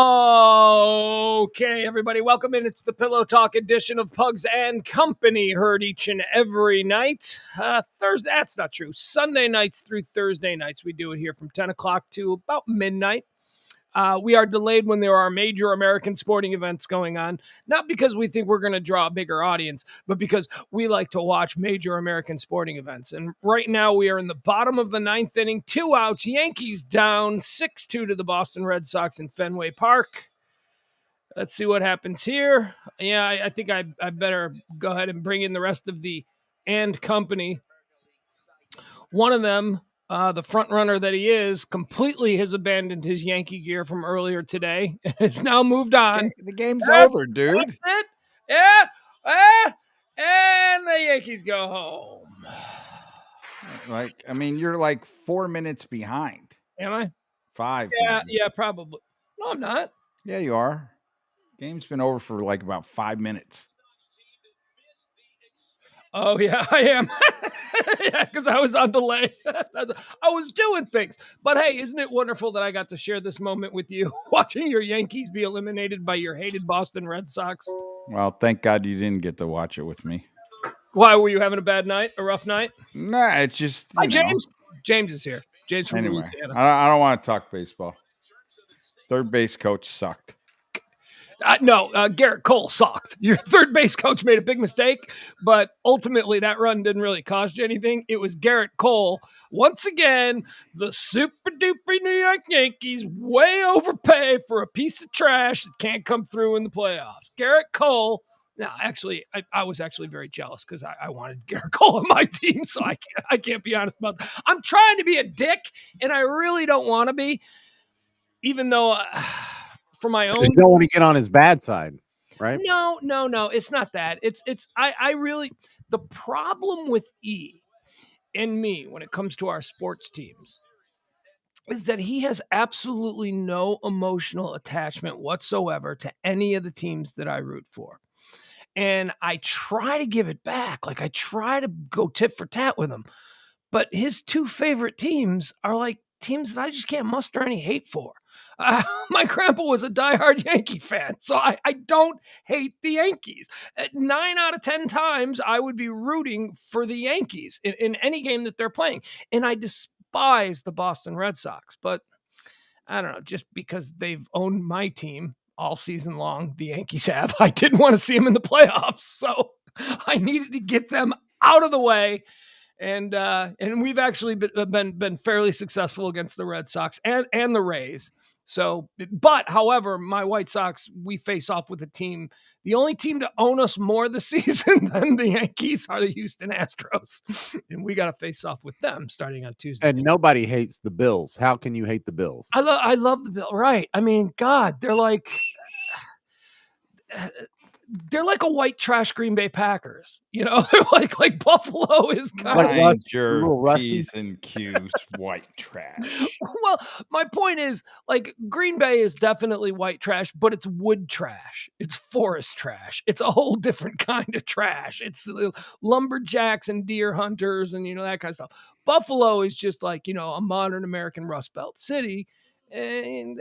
Okay, everybody, welcome in. It's the Pillow Talk edition of Pugs and Company, heard each and every night. Thursday, that's not true. Sunday nights through Thursday nights. We do it here from 10 o'clock to about midnight. We are delayed when there are major American sporting events going on, not because we think we're going to draw a bigger audience, but because we like to watch major American sporting events. And right now we are in the bottom of the ninth inning, 2 outs, Yankees down 6-2 to the Boston Red Sox in Fenway Park. Let's see what happens here. Yeah, I think I better go ahead and bring in the rest of the and company. One of them, the front runner that he is, completely has abandoned his Yankee gear from earlier today. It's now moved on. The game's over, dude. That's it. Yeah. And the Yankees go home. Like, I mean, you're like 4 minutes behind. Am I? 5. Yeah, probably. No, I'm not. Yeah, you are. Game's been over for like about 5 minutes. Oh, yeah, I am. Yeah, because I was on delay. I was doing things. But hey, isn't it wonderful that I got to share this moment with you, watching your Yankees be eliminated by your hated Boston Red Sox? Well, thank God you didn't get to watch it with me. Why, were you having a bad night, a rough night? Nah, it's just, Hi, James. James is here. James from anyway, Louisiana. I don't want to talk baseball. Third base coach sucked. No, Garrett Cole sucked. Your third base coach made a big mistake, but ultimately that run didn't really cost you anything. It was Garrett Cole. Once again, the super duper New York Yankees way overpay for a piece of trash that can't come through in the playoffs. Garrett Cole. Now, actually, I was actually very jealous because I wanted Garrett Cole on my team, so I can't be honest about that. I'm trying to be a dick, and I really don't want to be, even though... for my own, you don't want to get on his bad side, right? No, it's not that. I really, the problem with E and me when it comes to our sports teams is that he has absolutely no emotional attachment whatsoever to any of the teams that I root for. And I try to give it back. Like, I try to go tit for tat with him, but his two favorite teams are like teams that I just can't muster any hate for. My grandpa was a diehard Yankee fan, so I don't hate the Yankees. 9 out of 10 times, I would be rooting for the Yankees in any game that they're playing. And I despise the Boston Red Sox, but I don't know, just because they've owned my team all season long, the Yankees have, I didn't want to see them in the playoffs, so I needed to get them out of the way. And we've actually been fairly successful against the Red Sox and the Rays. So, but however, my White Sox, we face off with a team. The only team to own us more this season than the Yankees are the Houston Astros, and we got to face off with them starting on Tuesday. And nobody hates the Bills. How can you hate the Bills? I love the Bills, right? I mean, God, they're like a white trash Green Bay Packers. You know, they're like Buffalo is kind of your P's and Q's, white trash. Well, my point is, like, Green Bay is definitely white trash, but it's wood trash. It's forest trash. It's a whole different kind of trash. It's lumberjacks and deer hunters and, that kind of stuff. Buffalo is just like, a modern American Rust Belt city. And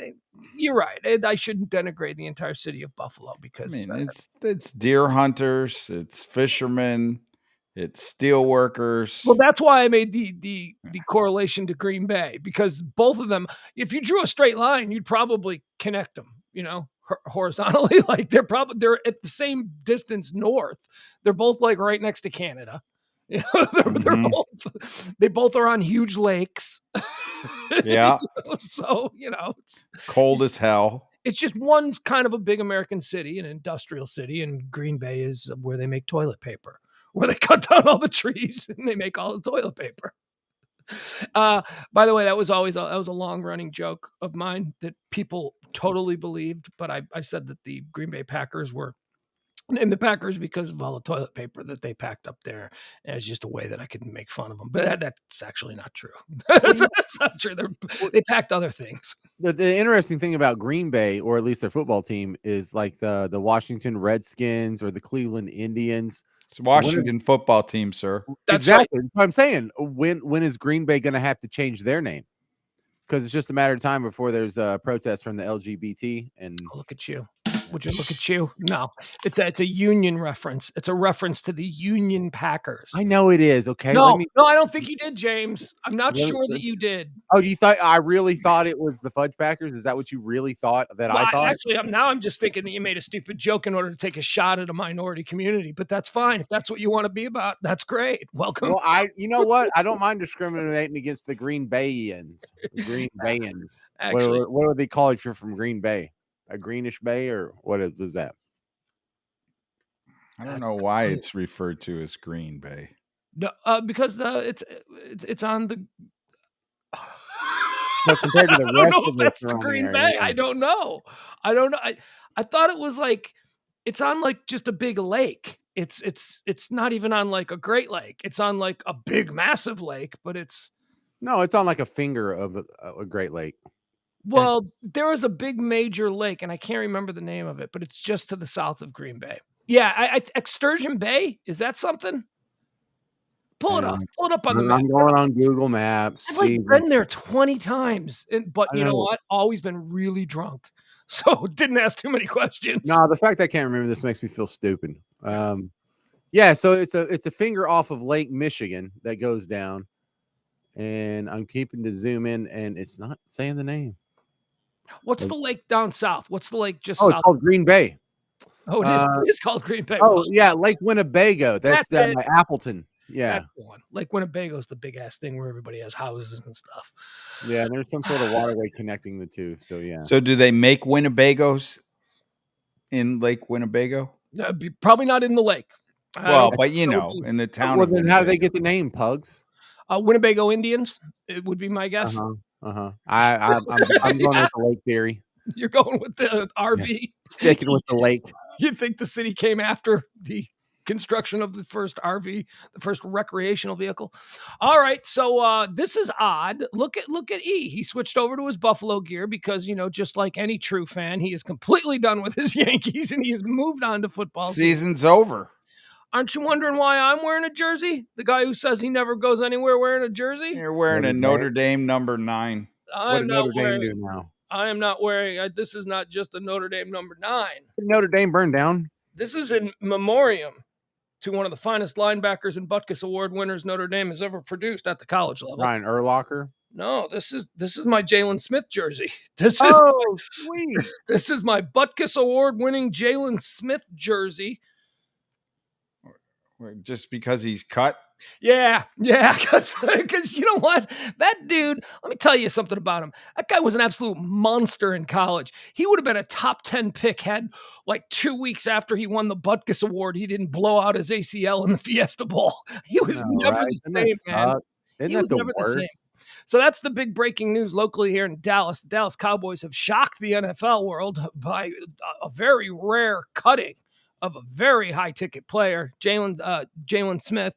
you're right. I shouldn't denigrate the entire city of Buffalo because it's deer hunters, it's fishermen, it's steel workers. Well, that's why I made the correlation to Green Bay, because both of them, if you drew a straight line, you'd probably connect them, horizontally. Like they're at the same distance north. They're both like right next to Canada. They both are on huge lakes. Yeah. So, it's cold as hell. It's just one's kind of a big American city, an industrial city, and Green Bay is where they make toilet paper, where they cut down all the trees and they make all the toilet paper. By the way, that was a long running joke of mine that people totally believed, but I said that the Green Bay Packers were named the Packers because of all the toilet paper that they packed up there. And it's just a way that I could make fun of them. But that's actually not true. That's not true. They packed other things. The interesting thing about Green Bay, or at least their football team, is like the Washington Redskins or the Cleveland Indians. It's a Washington football team, sir. That's exactly what I'm saying. When is Green Bay going to have to change their name? because it's just a matter of time before there's a protest from the LGBT. And Oh, look at you. Would you look at you? No, it's a Union reference. It's a reference to the Union Packers. I know it is. Okay, No, I don't think you did, James. I'm not Let me- sure that you did. Oh, you thought I really thought it was the Fudge Packers? Is that what you really thought that Well, I thought? actually, I'm just thinking that you made a stupid joke in order to take a shot at a minority community, but that's fine. If that's what you want to be about, that's great. Welcome. Well, you know what? I don't mind discriminating against the Green Bayans. Green Bayans. Actually, What do they call it if you're from Green Bay? A greenish bay, or was that? I don't know why it's referred to as Green Bay. no, because it's on the. So compared to the I don't rest know of if the that's the surrounding Green area, Bay. yeah. I don't know. I thought it was like it's on like just a big lake. It's not even on like a Great Lake. It's on like a big massive lake, but it's No, it's on like a finger of a Great Lake. well, there was a big major lake, and I can't remember the name of it, but it's just to the south of Green Bay. Yeah, Excursion Bay, is that something? Pull it up. Pull it up on the map. I'm going on Google Maps. I've like been there 20 times, but I you know know. what? Always been really drunk, so didn't ask too many questions. No, the fact I can't remember this makes me feel stupid. Yeah, so it's a finger off of Lake Michigan that goes down, and I'm keeping to zoom in, and it's not saying the name. What's the lake down south? What's the lake just Oh, south? it's called Green Bay. Oh, it is called Green Bay. Oh, yeah, Lake Winnebago. That's That's it. Appleton. Yeah, That's the one. Lake Winnebago is the big ass thing where everybody has houses and stuff. yeah. There's some sort of waterway connecting the two. So yeah. So do they make Winnebagos in Lake Winnebago? Probably not in the lake. Well, but you know, in the town. Well, then how do they get the name Pugs? Winnebago Indians? It would be my guess. I'm going with the lake theory. You're going with the RV. Sticking with the lake. You think the city came after the construction of the first RV, the first recreational vehicle? All right, so this is odd. Look at E. He switched over to his Buffalo gear because, you know, just like any true fan, he is completely done with his Yankees and he has moved on to football. Season's over. Aren't you wondering why I'm wearing a jersey? The guy who says he never goes anywhere wearing a jersey? You're wearing a Notre Dame number 9. What did Notre Dame do now? I am not wearing. This is not just a Notre Dame number 9. Did Notre Dame burned down? This is in memoriam to one of the finest linebackers and Butkus Award winners Notre Dame has ever produced at the college level. Ryan Urlacher. No, this is my Jalen Smith jersey. Sweet. This is my Butkus Award winning Jalen Smith jersey. Just because he's cut? Yeah, because you know what? That dude, let me tell you something about him. That guy was an absolute monster in college. He would have been a top 10 pick had like 2 weeks after he won the Butkus Award, he didn't blow out his ACL in the Fiesta Bowl. He was never the same, man. Isn't that the worst? So that's the big breaking news locally here in Dallas. The Dallas Cowboys have shocked the NFL world by a very rare cutting of a very high ticket player, Jalen Smith,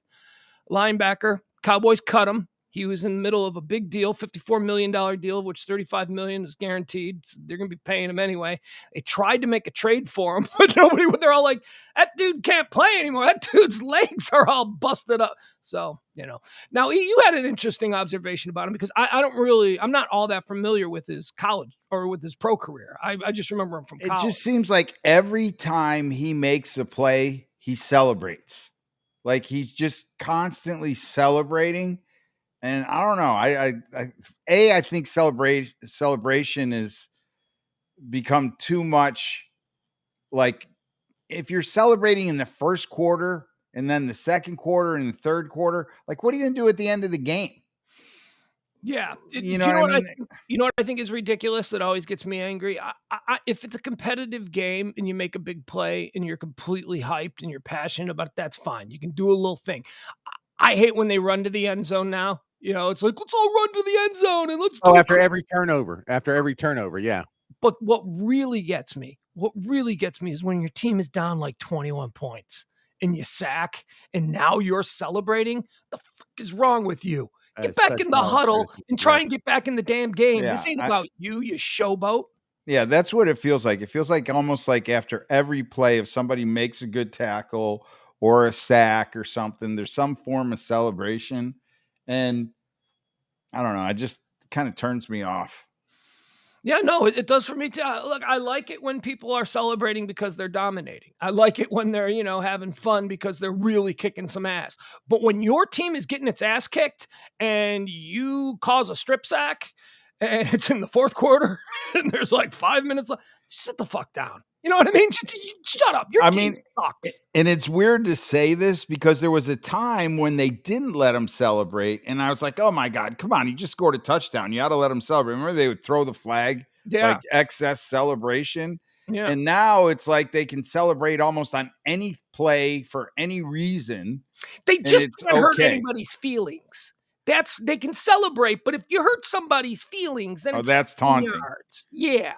linebacker. Cowboys cut him. He was in the middle of a big deal, $54 million deal, of which $35 million is guaranteed. So they're going to be paying him anyway. They tried to make a trade for him, but they're all like, that dude can't play anymore. That dude's legs are all busted up. So, you know, now you had an interesting observation about him because I'm not all that familiar with his college or with his pro career. I just remember him from college. It just seems like every time he makes a play, he celebrates. Like he's just constantly celebrating. And I don't know. I think celebration has become too much. Like if you're celebrating in the first quarter and then the second quarter and the third quarter, like what are you going to do at the end of the game? Yeah. You know what I mean? You know what I think is ridiculous that always gets me angry? If it's a competitive game and you make a big play and you're completely hyped and you're passionate about it, that's fine. You can do a little thing. I hate when they run to the end zone now. You know, it's like, let's all run to the end zone and let's do after every turnover. Yeah. But what really gets me is when your team is down like 21 points and you sack and now you're celebrating. The fuck is wrong with you? Get back in the huddle and try and get back in the damn game. Yeah, this ain't about you showboat. Yeah, that's what it feels like. It feels like almost like after every play, if somebody makes a good tackle or a sack or something, there's some form of celebration. And I don't know. kind of turns me off. Yeah, no, it does for me too. Look, I like it when people are celebrating because they're dominating. I like it when they're, having fun because they're really kicking some ass. But when your team is getting its ass kicked and you cause a strip sack and it's in the fourth quarter and there's like 5 minutes left, sit the fuck down. You know what I mean? Shut up. Your team sucks. And it's weird to say this because there was a time when they didn't let them celebrate. And I was like, oh my God, come on. You just scored a touchdown. You ought to let them celebrate. Remember, they would throw the flag, Yeah. like excess celebration. Yeah. And now it's like they can celebrate almost on any play for any reason. They just it's can't hurt okay. anybody's feelings. They can celebrate, but if you hurt somebody's feelings, then it's that's taunting. yards. Yeah.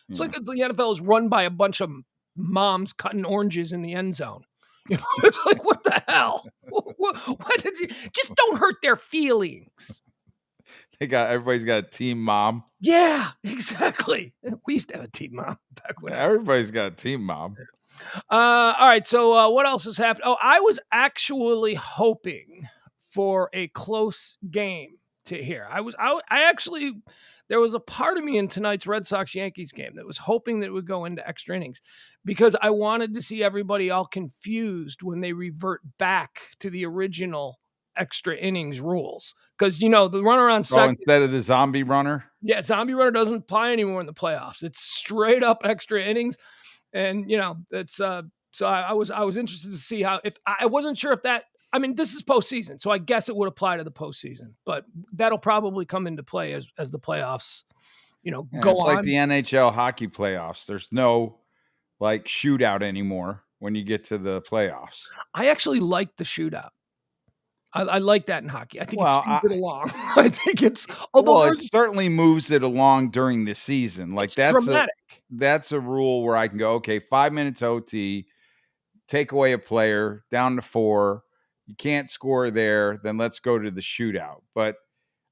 It's like the NFL is run by a bunch of moms cutting oranges in the end zone. It's like, what the hell? What did you just don't hurt their feelings? Everybody's got a team mom. Yeah, exactly. We used to have a team mom back when. Everybody's got a team mom. All right. So what else has happened? Oh, I was actually hoping for a close game to hear. I actually, there was a part of me in tonight's Red Sox Yankees game that was hoping that it would go into extra innings because I wanted to see everybody all confused when they revert back to the original extra innings rules. Because, the runaround second. Instead of the zombie runner? Yeah, zombie runner doesn't apply anymore in the playoffs. It's straight up extra innings. And, it's so I was interested to see how, if I wasn't sure if that, I mean, this is postseason, so I guess it would apply to the postseason, but that'll probably come into play as the playoffs, go it's on. Like the NHL hockey playoffs. There's no like shootout anymore when you get to the playoffs. I actually like the shootout. I like that in hockey. I think it speeds it along. I think it's it certainly moves it along during the season. Like that's dramatic. That's a rule where I can go, okay, 5 minutes OT, take away a player down to 4. You can't score there, then let's go to the shootout. But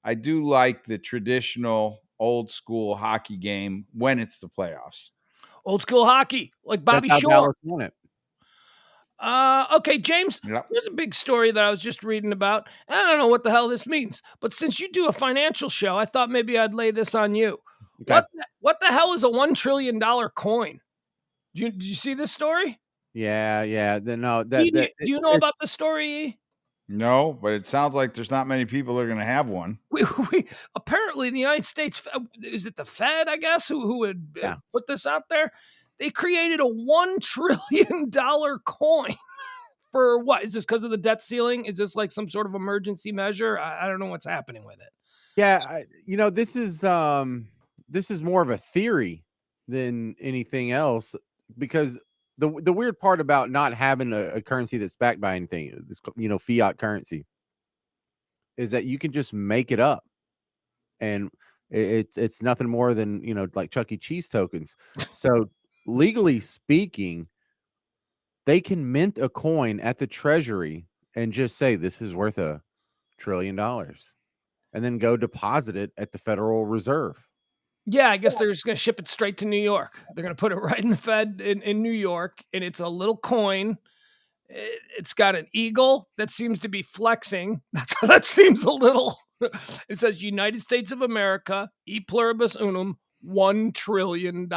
I do like the traditional old school hockey game when it's the playoffs. Old school hockey, like Bobby That's how Shore. Dallas won it. Okay, James, There's a big story that I was just reading about. I don't know what the hell this means, but since you do a financial show, I thought maybe I'd lay this on you. Okay. What the hell is a $1 trillion coin? Did you see this story? Yeah. Do you know about the story? No, but it sounds like there's not many people that are going to have one. We apparently the United States, is it the Fed, I guess, who would put this out there? They created a $1 trillion coin for what? Is this because of the debt ceiling? Is this like some sort of emergency measure? I don't know what's happening with it. Yeah, this is more of a theory than anything else, because the weird part about not having a currency that's backed by anything, this fiat currency, is that you can just make it up, and it's nothing more than like Chuck E. Cheese tokens. So legally speaking, they can mint a coin at the Treasury and just say this is worth $1 trillion, and then go deposit it at the Federal Reserve. Yeah, I guess they're just going to ship it straight to New York. They're going to put it right in the Fed in New York, and it's a little coin. It's got an eagle that seems to be flexing. That seems a little. It says United States of America, e pluribus unum, $1 trillion.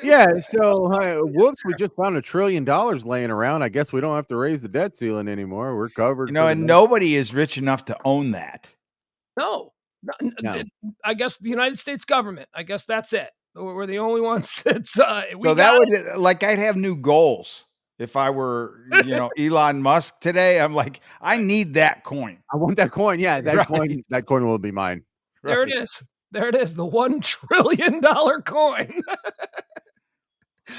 Yeah, so whoops, we just found $1 trillion laying around. I guess we don't have to raise the debt ceiling anymore. We're covered. And nobody is rich enough to own that. No. I guess the United States government. I guess that's it. We're the only ones that's. So that would like I'd have new goals if I were Elon Musk today. I'm like, I need that coin. I want that coin. Yeah, that coin. That coin will be mine. There it is. There it is. The $1 trillion coin.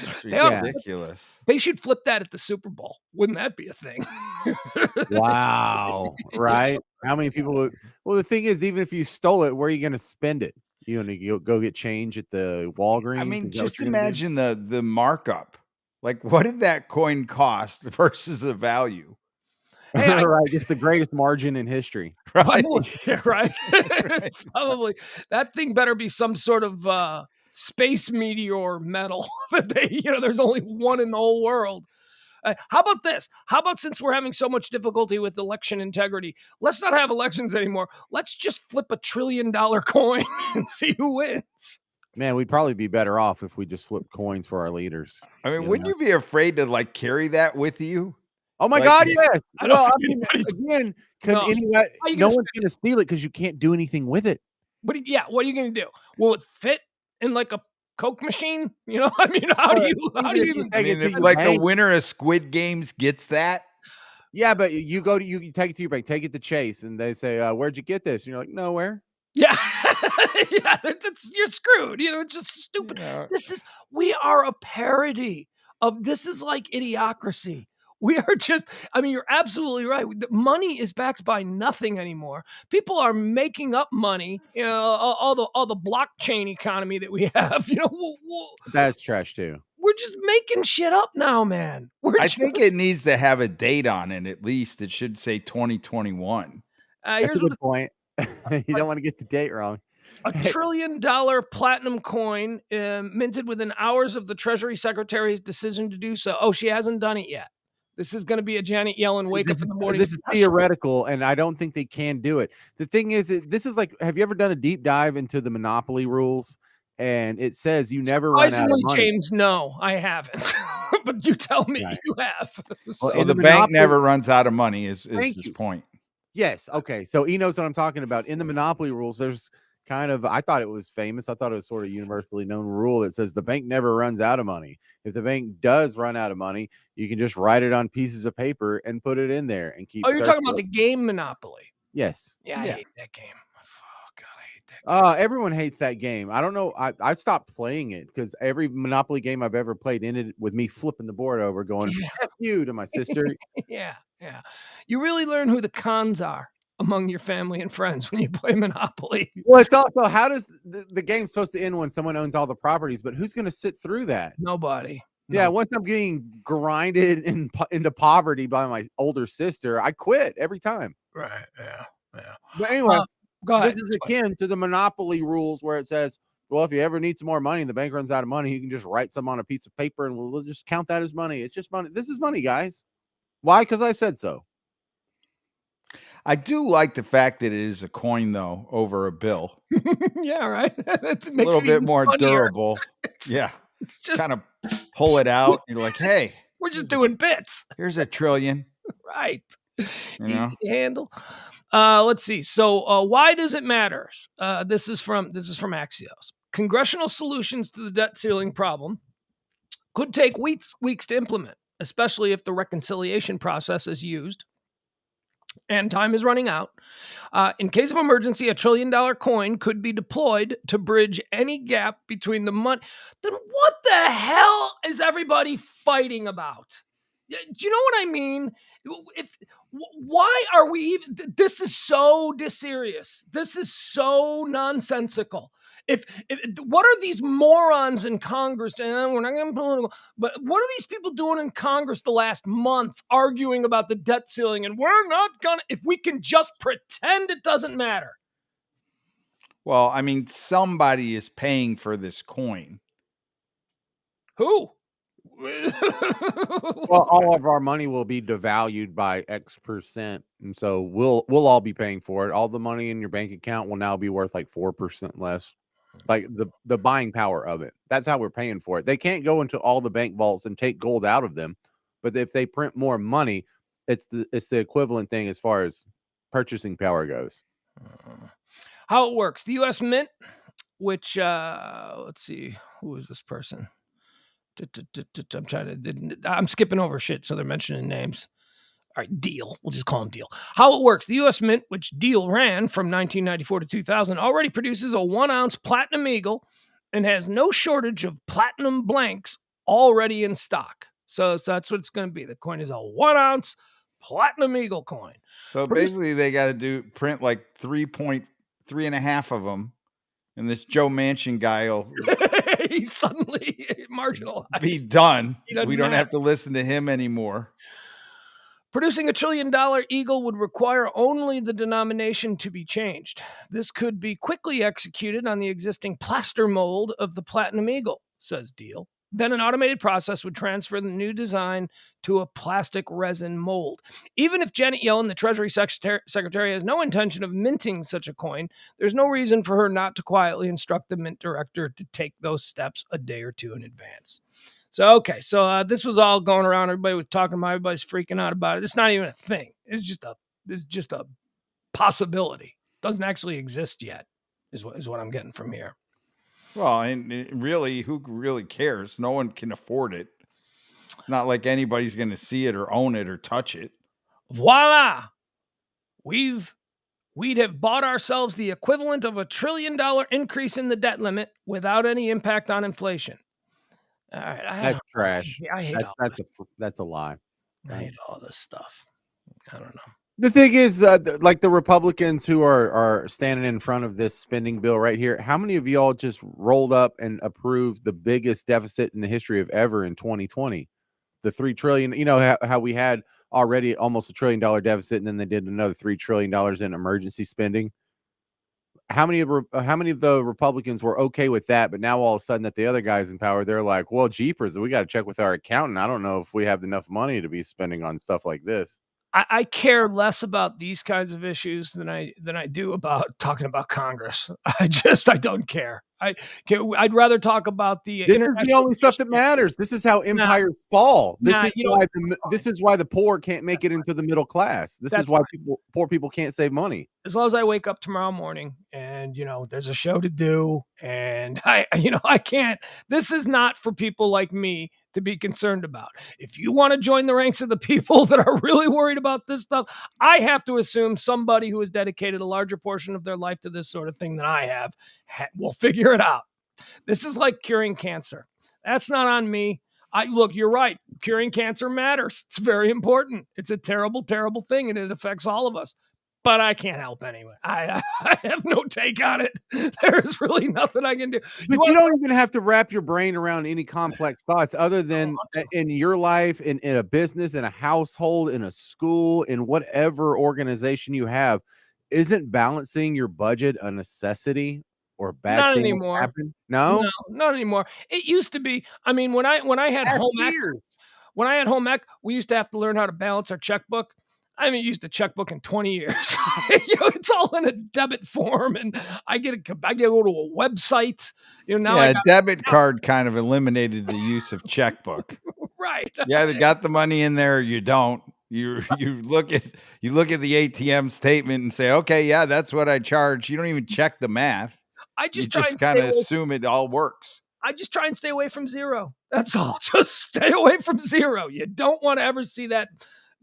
That's ridiculous. They should flip that at the Super Bowl. Wouldn't that be a thing? Wow. Right? How many people would... Well, the thing is, even if you stole it, where are you going to spend it? You going to go get change at the Walgreens? I mean, just imagine the markup. Like, what did that coin cost versus the value? Hey, right. It's the greatest margin in history. Right. Right. Probably. That thing better be some sort of space meteor metal that there's only one in the whole world. How about this? How about, since we're having so much difficulty with election integrity, let's not have elections anymore. Let's just flip $1 trillion coin and see who wins. Man, we'd probably be better off if we just flipped coins for our leaders. I mean, you wouldn't know? you be afraid to like carry that with you? Oh my Like, God, yes. I don't Well, I think mean, anybody's- again, No. anybody, How you no gonna one's going to steal it because you can't do anything with it. What are you going to do? Will it fit in like a Coke machine? You know, I mean, how do Well, you even if you even? take I mean, it to if your like the bank. winner of Squid Games gets that, Yeah, but you take it to your bank, take it to Chase, and they say, "Where'd you get this?" And you're like, "Nowhere." Yeah, yeah, you're screwed. You know, it's just stupid. We are a parody of, this is like Idiocracy. We are just, I mean, you're absolutely right. Money is backed by nothing anymore. People are making up money. You know, all the blockchain economy that we have. You know, That's trash too. we're just making shit up now, man. I think it needs to have a date on it. At least it should say 2021. That's a good point. You don't want to get the date wrong. $1 trillion platinum coin minted within hours of the Treasury Secretary's decision to do so. Oh, she hasn't done it yet. This is going to be a Janet Yellen wake up in the morning. This is theoretical, and I don't think they can do it. The thing is, this is like, have you ever done a deep dive into the monopoly rules? And it says you never run out of money. James, no, I haven't. But you tell me you have. Well, Well, the bank never runs out of money is his point. Yes. Okay. So he knows what I'm talking about. In the monopoly rules, there's kind of, I thought it was famous. I thought it was sort of universally known rule that says the bank never runs out of money. If the bank does run out of money, you can just write it on pieces of paper and put it in there and keep. Oh, you're talking about the game Monopoly? Yes. Yeah, I hate that game. Oh God, I hate that game. Everyone hates that game. I don't know. I stopped playing it because every Monopoly game I've ever played ended with me flipping the board over, going "F you" to my sister. Yeah. You really learn who the cons are among your family and friends when you play Monopoly. Well, it's also, how does the game supposed to end when someone owns all the properties? But who's going to sit through that? Nobody. Yeah, once I'm getting grinded into poverty by my older sister, I quit every time. Right. Yeah. But anyway, go ahead. this is akin to the monopoly rules where it says, well, if you ever need some more money and the bank runs out of money, you can just write some on a piece of paper and we'll just count that as money. It's just money. This is money, guys. Why? Because I said so. I do like the fact that it is a coin, though, over a bill. Yeah, right. It's a little bit more durable. Yeah. It's just kind of pull it out. You're like, hey, we're just doing bits. Here's $1 trillion. Right. You know? Easy to handle. Let's see. So why does it matter? This is from Axios. Congressional solutions to the debt ceiling problem could take weeks to implement, especially if the reconciliation process is used and time is running out. In case of emergency, $1 trillion coin could be deployed to bridge any gap between the money. Then what the hell is everybody fighting about? Do you know what I mean? Why are we even? This is so serious. This is so nonsensical. If what are these morons in Congress? And we're not going to political, but what are these people doing in Congress the last month arguing about the debt ceiling? And we're not gonna, if we can just pretend it doesn't matter. Well, I mean, somebody is paying for this coin. Who? Well, all of our money will be devalued by X percent, and so we'll all be paying for it. All the money in your bank account will now be worth like 4% less. Like the buying power of it. That's how we're paying for it. They can't go into all the bank vaults and take gold out of them, but if they print more money, it's the equivalent thing as far as purchasing power goes. How it works? The U.S. Mint, which let's see, who is this person? I'm skipping over shit, so they're mentioning names. All right, Deal. We'll just call him Deal. How it works. The U.S. Mint, which Deal ran from 1994 to 2000, already produces a 1-ounce platinum eagle and has no shortage of platinum blanks already in stock. So that's what it's going to be. The coin is a 1-ounce platinum eagle coin. So basically, they got to print like 3.5 of them. And this Joe Manchin guy will he's suddenly marginalized. Be done. We don't have to listen to him anymore. Producing $1 trillion eagle would require only the denomination to be changed. This could be quickly executed on the existing plaster mold of the platinum eagle, says Deal. Then an automated process would transfer the new design to a plastic resin mold. Even if Janet Yellen, the Treasury Secretary, has no intention of minting such a coin, there's no reason for her not to quietly instruct the mint director to take those steps a day or two in advance. So, okay, so this was all going around. Everybody was talking about it. Everybody's freaking out about it. It's not even a thing. It's just a possibility. Doesn't actually exist yet, is what I'm getting from here. Well, and really, who really cares? No one can afford it. It's not like anybody's going to see it or own it or touch it. Voila! We'd have bought ourselves the equivalent of $1 trillion increase in the debt limit without any impact on inflation. All right, That's trash. I hate all this. That's a lie. I hate all this stuff. I don't know. The thing is, like the Republicans who are standing in front of this spending bill right here, how many of y'all just rolled up and approved the biggest deficit in the history of ever in 2020? The $3 trillion, you know, how we had already almost $1 trillion deficit, and then they did another $3 trillion in emergency spending. How many of the Republicans were okay with that? But now all of a sudden that the other guys in power, they're like, well, jeepers, we got to check with our accountant. I don't know if we have enough money to be spending on stuff like this. I care less about these kinds of issues than I do about talking about Congress. I don't care. I'd rather talk about the. This is the only stuff that matters. This is how empires fall. This is why the poor can't make it into the middle class. This is why poor people can't save money. As long as I wake up tomorrow morning and there's a show to do, and I can't. This is not for people like me to be concerned about. If you want to join the ranks of the people that are really worried about this stuff, I have to assume somebody who has dedicated a larger portion of their life to this sort of thing than I have will figure it out. This is like curing cancer. That's not on me. Look, you're right. Curing cancer matters. It's very important. It's a terrible, terrible thing, and it affects all of us. But I can't help anyway. I have no take on it. There's really nothing I can do. But you don't even have to wrap your brain around any complex thoughts other than in your life, in a business, in a household, in a school, in whatever organization you have. Isn't balancing your budget a necessity or a bad not thing anymore? Happen? No, not anymore. It used to be. I mean, when I had home ec, we used to have to learn how to balance our checkbook. I haven't used a checkbook in 20 years. It's all in a debit form, and I get to go to a website. Now debit card kind of eliminated the use of checkbook. Right. You either got the money in there or you don't. You look at the ATM statement and say, okay, yeah, that's what I charge. You don't even check the math. I just kind of assume it all works. I just try and stay away from zero. That's all. Just stay away from zero. You don't want to ever see that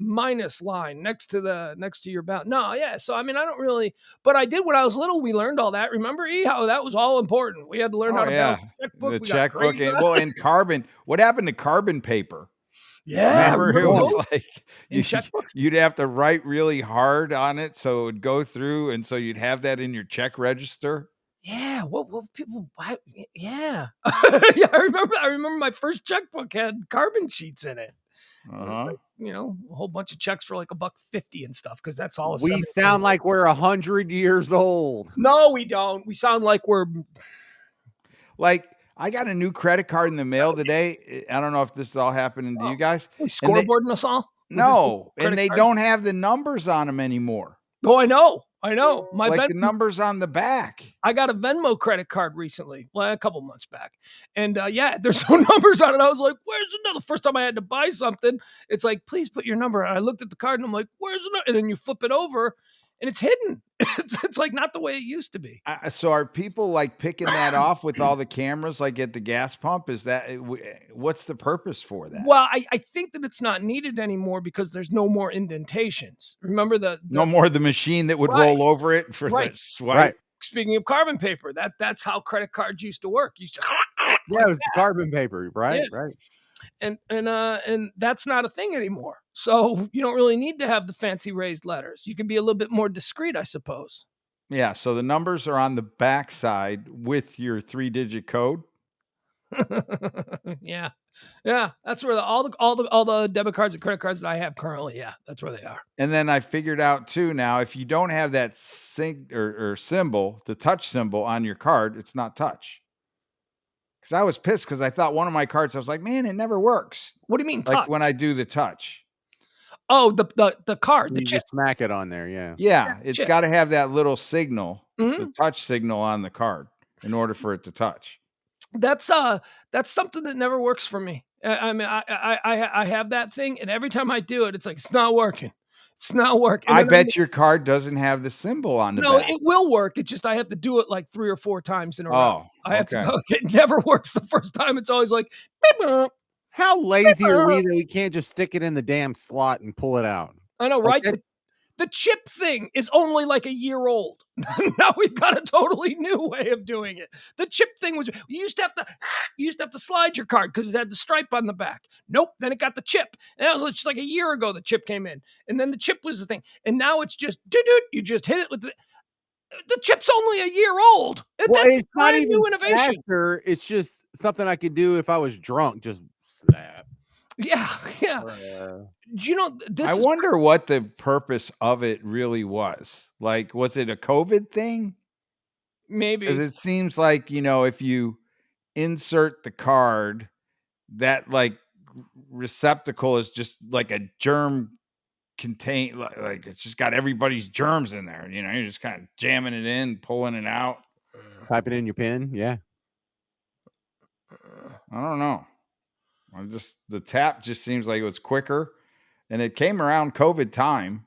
minus line next to your balance. No, yeah. So I mean, I don't really, but I did when I was little. We learned all that. Remember, how that was all important. We had to learn how to balance the checkbook. And carbon. What happened to carbon paper? Yeah, remember it was like you'd have to write really hard on it so it would go through, and so you'd have that in your check register. Yeah, what people? Yeah, yeah. I remember my first checkbook had carbon sheets in it. Uh-huh. Like, a whole bunch of checks for like $1.50 and stuff, because that's all. We sound like we're 100 years old. No, we don't. We sound like we're like. I got a new credit card in the mail today. I don't know if this is all happening to you guys. Scoreboarding us all? No, and they don't have the numbers on them anymore. Oh, I know. The numbers on the back. I got a Venmo credit card recently, a couple months back. And there's no numbers on it. I was like, where's the number? The first time I had to buy something, it's like, please put your number. And I looked at the card and I'm like, where's the number? And then you flip it over and it's hidden. It's like not the way it used to be. So are people like picking that off with all the cameras, like at the gas pump? What's the purpose for that? Well, I think that it's not needed anymore because there's no more indentations. Remember no more the machine that would roll over it for the swipe. Right. Speaking of carbon paper, that's how credit cards used to work. It was the carbon paper, right? Yeah. Right. And that's not a thing anymore. So you don't really need to have the fancy raised letters. You can be a little bit more discreet, I suppose. Yeah. So the numbers are on the back side with your 3-digit code. Yeah. That's where all the debit cards and credit cards that I have currently. Yeah, that's where they are. And then I figured out too now, if you don't have that sync or symbol, the touch symbol on your card, it's not touch. because I was pissed because I thought one of my cards, I was like, man, it never works. What do you mean Like touch? when I do the touch. Oh, the card, the You chip. just smack it on there, yeah. Yeah, it's chip. got to have that little signal, the Mhm. touch signal on the card in order for it to touch. That's something that never works for me. I mean, I have that thing, and every time I do it, it's like it's not working. It's not working. I bet your card doesn't have the symbol on the No, back. it will work. It's just I have to do it like 3 or 4 times in a row. Oh, I have to okay. go. It never works the first time. It's always like, beep, boop. How lazy are we that we can't just stick it in the damn slot and pull it out? I know, Like right? that- The chip thing is only like a year old. Now we've got a totally new way of doing it. The chip thing was you used to have to slide your card because it had the stripe on the back. Nope. Then it got the chip. And that was just like a year ago the chip came in. And then the chip was the thing. And now it's just you just hit it with the chip's only a year old. Well, That's it's not brand even new innovation. faster. It's just something I could do if I was drunk. Just snap. Yeah. Do you know this? I wonder what the purpose of it really was. Like, was it a COVID thing? Maybe Because it seems like, if you insert the card, that like receptacle is just like a germ contain, like it's just got everybody's germs in there. You're just kind of jamming it in, pulling it out. Type it in your pen. Yeah. I don't know. The tap just seems like it was quicker, and it came around COVID time.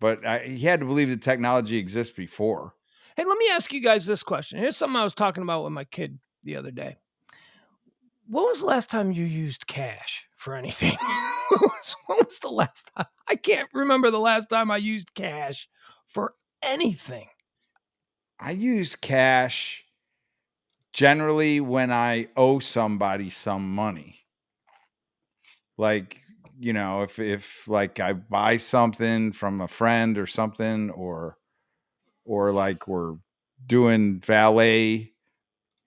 But he had to believe the technology exists before. Hey, let me ask you guys this question. Here's something I was talking about with my kid the other day. When was the last time you used cash for anything? When was the last time? I can't remember the last time I used cash for anything. I use cash generally when I owe somebody some money. Like, if like I buy something from a friend or something, or like we're doing valet,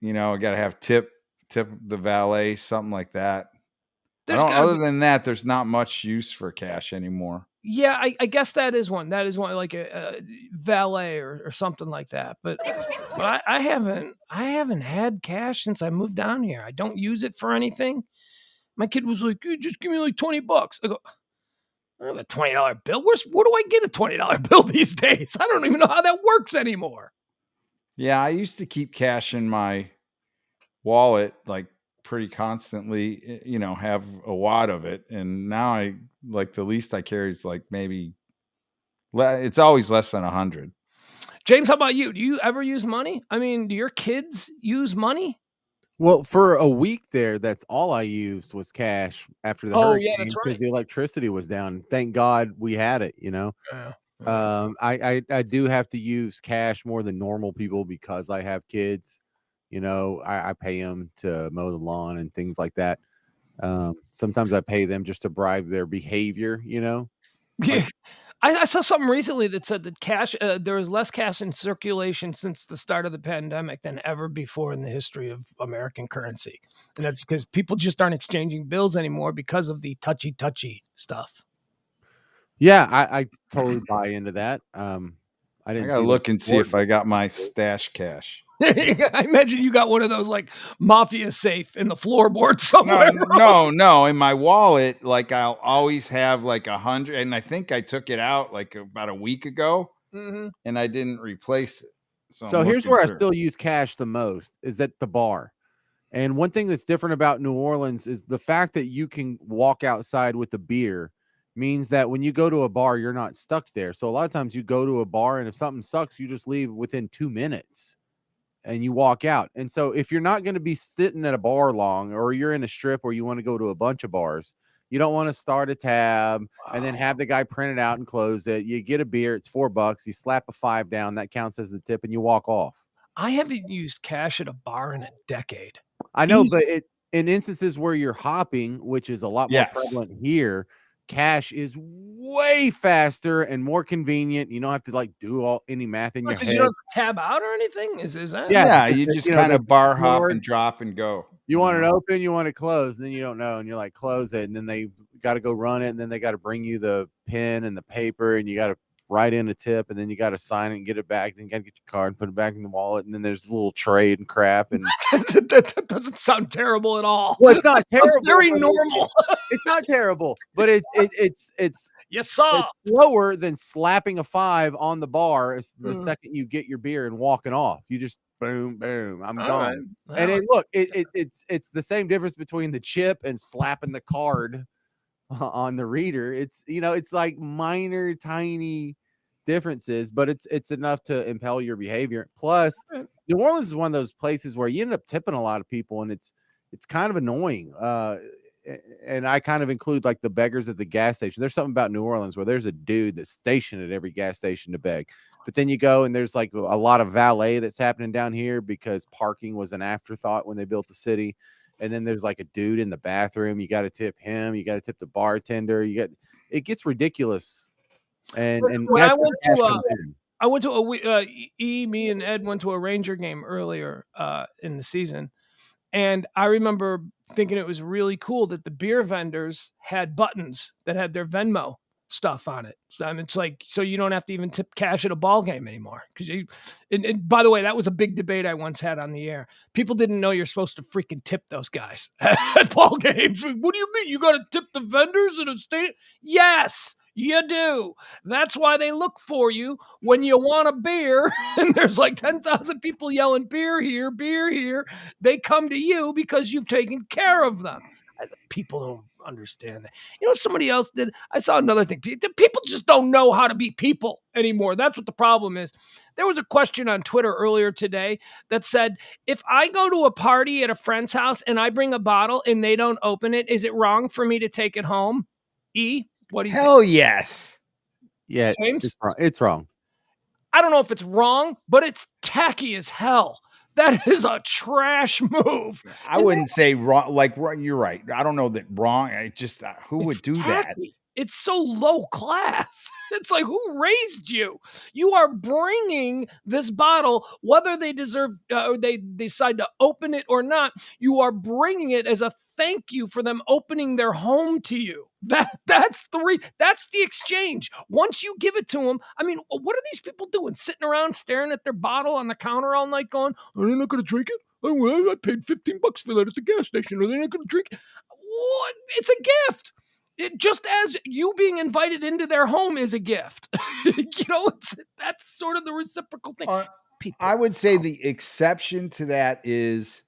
I got to have tip the valet, something like that. Other than that, there's not much use for cash anymore. Yeah, I guess that is one. That is one, like a valet or something like that. But I haven't had cash since I moved down here. I don't use it for anything. My kid was like, "Hey, just give me like $20." I go, I don't have a $20 bill. Where do I get a $20 bill these days? I don't even know how that works anymore. Yeah, I used to keep cash in my wallet like pretty constantly, have a wad of it. And now I like the least I carry is like maybe it's always less than 100. James, how about you? Do you ever use money? I mean, do your kids use money? Well, for a week there, that's all I used was cash after the Oh, yeah, hurricane that's because right. the electricity was down. Thank God we had it, Yeah. I do have to use cash more than normal people because I have kids. I pay them to mow the lawn and things like that. Sometimes I pay them just to bribe their behavior, Yeah. I saw something recently that said that cash, there was less cash in circulation since the start of the pandemic than ever before in the history of American currency. And that's because people just aren't exchanging bills anymore because of the touchy stuff. Yeah, I totally buy into that. I I didn't gotta see look and see if I got my stash cash. I imagine you got one of those like mafia safe in the floorboard somewhere. No. In my wallet, like I'll always have like 100, and I think I took it out like about a week ago, Mhm. and I didn't replace it. So I'm here's looking where I through. still use cash the most is at the bar. And one thing that's different about New Orleans is the fact that you can walk outside with a beer means that when you go to a bar, you're not stuck there. So a lot of times you go to a bar and if something sucks, you just leave within 2 minutes and you walk out. And so if you're not going to be sitting at a bar long or you're in a strip or you want to go to a bunch of bars, you don't want to start a tab and then have the guy print it out and close it. You get a beer, it's $4. You slap a 5 down, that counts as the tip, and you walk off. I haven't used cash at a bar in a decade. I know, Easy. but in instances where you're hopping, which is a lot more Yes. prevalent here, cash is way faster and more convenient. You don't have to like do any math in your Because head. you don't tab out or anything? Is that? Yeah, because you the- just you know, kind the of bar hop board- and drop and go. You want it open, you want it closed, and then you don't know, and you're like, close it, and then they got to go run it, and then they got to bring you the pen and the paper, and you got to write in a tip, and then you got to sign it and get it back. Then you got to get your card and put it back in the wallet, and then there's a little trade and crap. And that doesn't sound terrible at all. well, it's not terrible. It's very normal. It's not terrible, but it's Yes, sir. it's slower than slapping a 5 on the bar the second you get your beer and walking off. You just boom, boom, I'm gone. Right. And it's the same difference between the chip and slapping the card on the reader. It's it's like minor, tiny differences, but it's enough to impel your behavior. Plus, New Orleans is one of those places where you end up tipping a lot of people, and it's kind of annoying. And I kind of include like the beggars at the gas station. There's something about New Orleans where there's a dude that's stationed at every gas station to beg. But then you go and there's like a lot of valet that's happening down here because parking was an afterthought when they built the city. And then there's like a dude in the bathroom. You got to tip him. You got to tip the bartender. It gets ridiculous. And when I went to me and Ed went to a Ranger game earlier in the season. And I remember thinking it was really cool that the beer vendors had buttons that had their Venmo stuff on it. So it's like, so you don't have to even tip cash at a ball game anymore. And by the way, that was a big debate I once had on the air. People didn't know you're supposed to freaking tip those guys at ball games. What do you mean? You got to tip the vendors at a stadium? Yes. You do. That's why they look for you when you want a beer and there's like 10,000 people yelling beer here, beer here. They come to you because you've taken care of them. People don't understand that. You know what somebody else did? I saw another thing. People just don't know how to be people anymore. That's what the problem is. There was a question on Twitter earlier today that said, if I go to a party at a friend's house and I bring a bottle and they don't open it, is it wrong for me to take it home? What do you Hell think? Yes. Yeah, James? It's wrong. I don't know if it's wrong, but it's tacky as hell. That is a trash move. I wouldn't say wrong. Like, you're right. I don't know that wrong. I just who would do that? It's so low class. It's like, who raised you? You are bringing this bottle, whether they deserve, or they decide to open it or not. You are bringing it as a thank you for them opening their home to you. That's the exchange. Once you give it to them, I mean, what are these people doing? Sitting around staring at their bottle on the counter all night, going, "Are they not going to drink it? I paid $15 for that at the gas station. Are they not going to drink it?" What? It's a gift. Just as you being invited into their home is a gift. That's sort of the reciprocal thing. I would say the exception to that is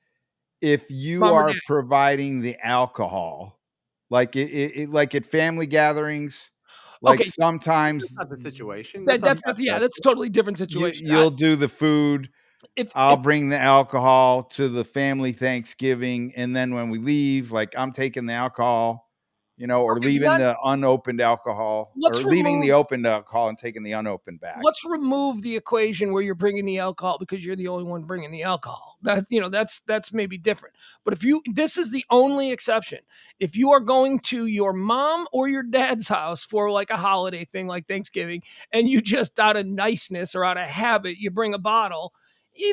if you are providing the alcohol, like like at family gatherings, like sometimes that's not the situation. That's a totally different situation. You'll do the food. I'll bring the alcohol to the family Thanksgiving, and then when we leave, like I'm taking the alcohol. Or leaving the unopened alcohol, or leaving the opened alcohol and taking the unopened back. Let's remove the equation where you're bringing the alcohol because you're the only one bringing the alcohol. That's maybe different. But this is the only exception. If you are going to your mom or your dad's house for like a holiday thing like Thanksgiving, and you just out of niceness or out of habit, you bring a bottle,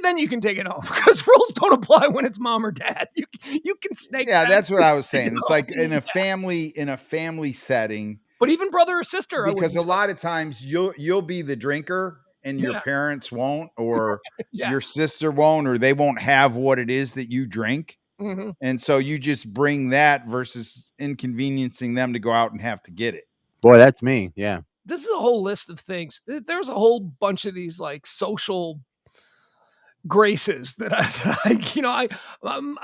then you can take it home because rules don't apply when it's mom or dad. You can snake. Yeah, that's what I was saying. It's like in a family setting. But even brother or sister, because a lot of times you'll be the drinker and your parents won't, or your sister won't, or they won't have what it is that you drink. Mm-hmm. And so you just bring that versus inconveniencing them to go out and have to get it. Boy, that's me. Yeah. This is a whole list of things. There's a whole bunch of these like social graces that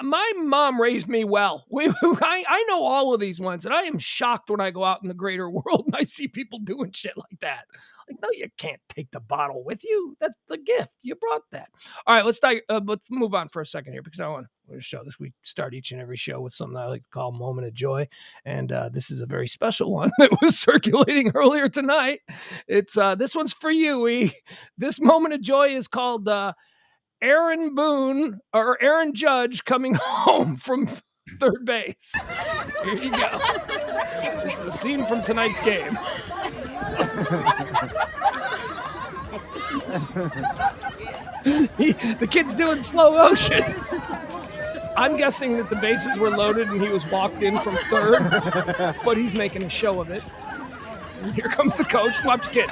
my mom raised me well. I know all of these ones, and I am shocked when I go out in the greater world and I see people doing shit like that. Like, no, you can't take the bottle with you. That's the gift. You brought that. All right, let's move on for a second here because I want to show this. We start each and every show with something I like to call Moment of Joy, and this is a very special one that was circulating earlier tonight. It's this one's for you, E. This Moment of Joy is called Aaron Judge coming home from third base. Here you go. This is a scene from tonight's game. The kid's doing slow motion. I'm guessing that the bases were loaded and he was walked in from third, but he's making a show of it. And here comes the coach. Watch the kid.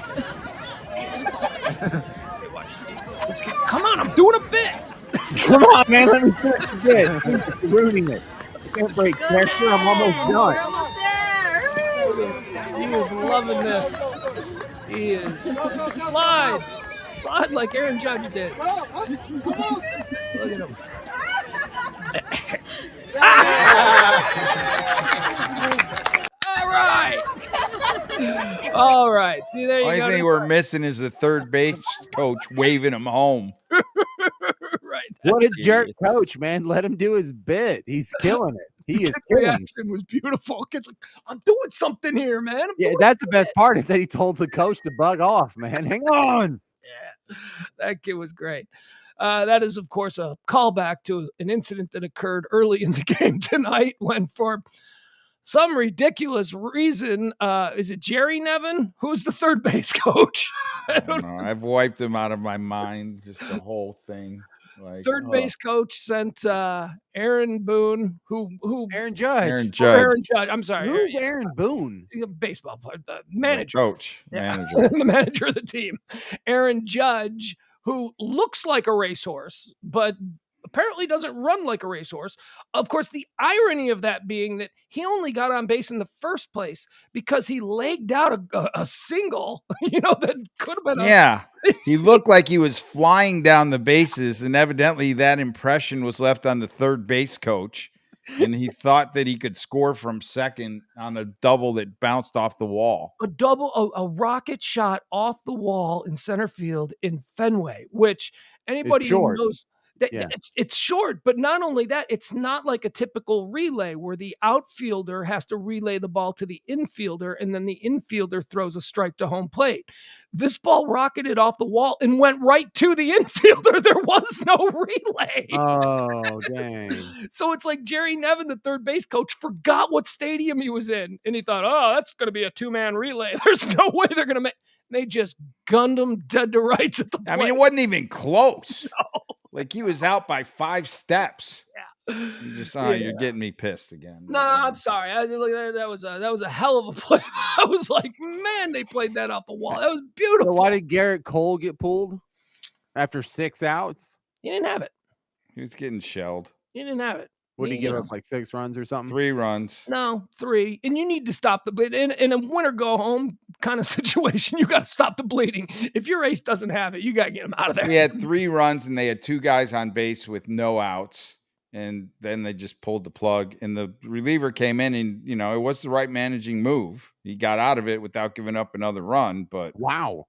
Come on, I'm doing a bit. Come on, man. Let me finish the bit. You're ruining it. I can't break character. I'm almost done. We're almost there. He is loving this. He is. Slide like Aaron Judge did. Look at him. All right. See, there you go. Only thing we're missing is the third base coach waving him home. Right. What a jerk coach, man. Let him do his bit. He's killing it. He is killing. Reaction was beautiful. Kid's like, I'm doing something here, man. Yeah, that's the best part is that he told the coach to bug off, man. Hang on. Yeah, that kid was great. That is, of course, a callback to an incident that occurred early in the game tonight when, for some ridiculous reason, is it Jerry Nevin? Who's the third base coach? I don't know. I've wiped him out of my mind, just the whole thing. Like, third base coach sent Aaron Boone, Aaron Judge. Aaron Judge. I'm sorry. Who's Aaron Boone? He's a baseball player, the manager. Coach. Yeah. Manager. The manager of the team. Aaron Judge, who looks like a racehorse, but apparently doesn't run like a racehorse. Of course, the irony of that being that he only got on base in the first place because he legged out a single, that could have been Yeah. He looked like he was flying down the bases, and evidently that impression was left on the third base coach. And he thought that he could score from second on a double that bounced off the wall. A rocket shot off the wall in center field in Fenway, which anybody who knows that it's short, but not only that, it's not like a typical relay where the outfielder has to relay the ball to the infielder and then the infielder throws a strike to home plate. This ball rocketed off the wall and went right to the infielder. There was no relay. Oh, dang. So it's like Jerry Nevin, the third base coach, forgot what stadium he was in. And he thought, oh, that's going to be a two-man relay. There's no way they're going to make. They just gunned him dead to rights at the plate. I mean, it wasn't even close. No. Like he was out by 5 steps. Yeah. You just, you're getting me pissed again. No, I'm sorry. That was a hell of a play. I was like, man, they played that off the wall. That was beautiful. So why did Garrett Cole get pulled after 6 outs? He didn't have it. He was getting shelled. He didn't have it. What did he give up, like 6 runs or something? 3 runs. No, 3. And you need to stop the bleeding. In a win or go home kind of situation, you got to stop the bleeding. If your ace doesn't have it, you got to get him out of there. He had 3 runs, and they had 2 guys on base with no outs. And then they just pulled the plug. And the reliever came in, and, it was the right managing move. He got out of it without giving up another run. But, wow.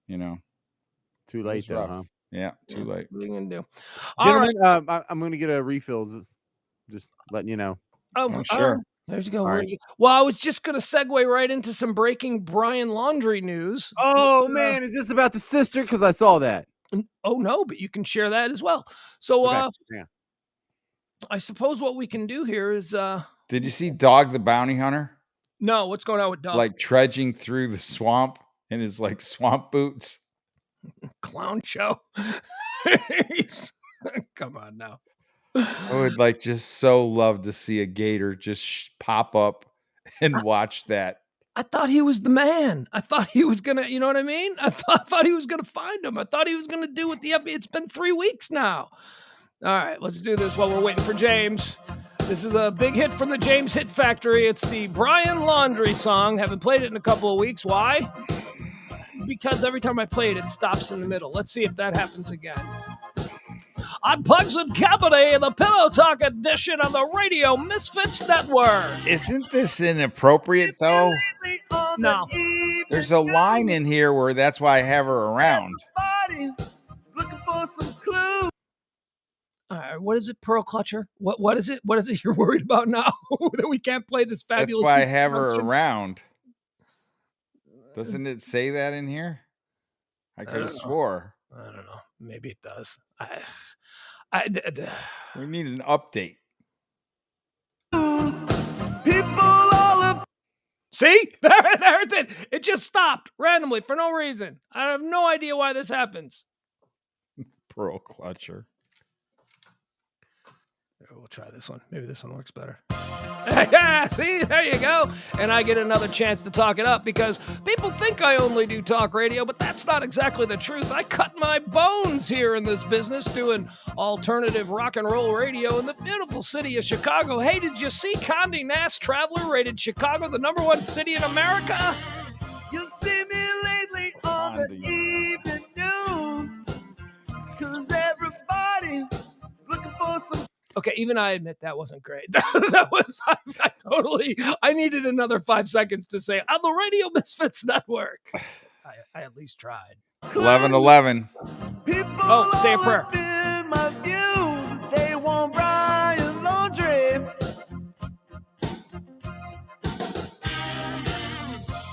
Too late, though, huh? Yeah, too late. What are you going to do? Gentlemen, I'm going to get a refills. Just letting you know. Oh, sure. There you go. Right. Well, I was just going to segue right into some breaking Brian Laundrie news. Oh, man. Is this about the sister? Because I saw that. Oh, no, but you can share that as well. So, yeah. I suppose what we can do here is... Did you see Dog the Bounty Hunter? No, what's going on with Dog? Like trudging through the swamp in his like swamp boots. Clown show. Come on now. I would just so love to see a gator just pop up and watch that. I thought he was the man. I thought he was gonna, you know what I mean? I thought he was gonna find him. I thought he was gonna do what the FBI. It's been 3 weeks now. All right, let's do this while we're waiting for James. This is a big hit from the James Hit Factory. It's the Brian Laundrie song. Haven't played it in a couple of weeks. Why? Because every time I play it, it stops in the middle. Let's see if that happens again. On Pugs Company, the Pillow Talk edition of the Radio Misfits Network. Isn't this inappropriate, though? No. There's a line in here where that's why I have her around. Looking for some clues. What is it, Pearl Clutcher? What is it? What is it you're worried about now that we can't play this fabulous? That's why I have her around. Doesn't it say that in here? I could have swore. I don't know. Maybe it does. We need an update. See? There it did. It just stopped randomly for no reason. I have no idea why this happens. Pearl Clutcher. We'll try this one. Maybe this one works better. Yeah, see, there you go. And I get another chance to talk it up because people think I only do talk radio, but that's not exactly the truth. I cut my bones here in this business doing alternative rock and roll radio in the beautiful city of Chicago. Hey, did you see Condé Nast Traveler rated Chicago the #1 city in America? You'll see me lately on the evening news, 'cause everybody is looking for some. Okay, even I admit that wasn't great. That was, I needed another 5 seconds to say, on the Radio Misfits Network. I at least tried. 11-11. People say a prayer. all within my views, they want Brian Laundrie.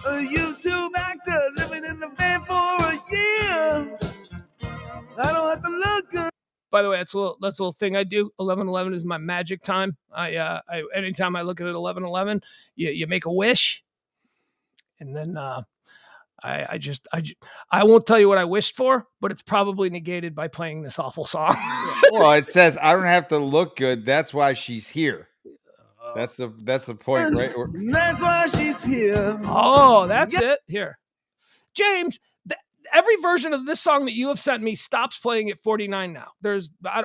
A YouTube actor living in the van for a year. I don't have to look good. By the way, that's a little thing I do. 11:11 is my magic time. I anytime I look at it 11:11, you make a wish, and then I won't tell you what I wished for, but it's probably negated by playing this awful song. Well, it says I don't have to look good. That's why she's here. That's the point, right? And that's why she's here. Oh, that's it. Here, James. Every version of this song that you have sent me stops playing at 49 now.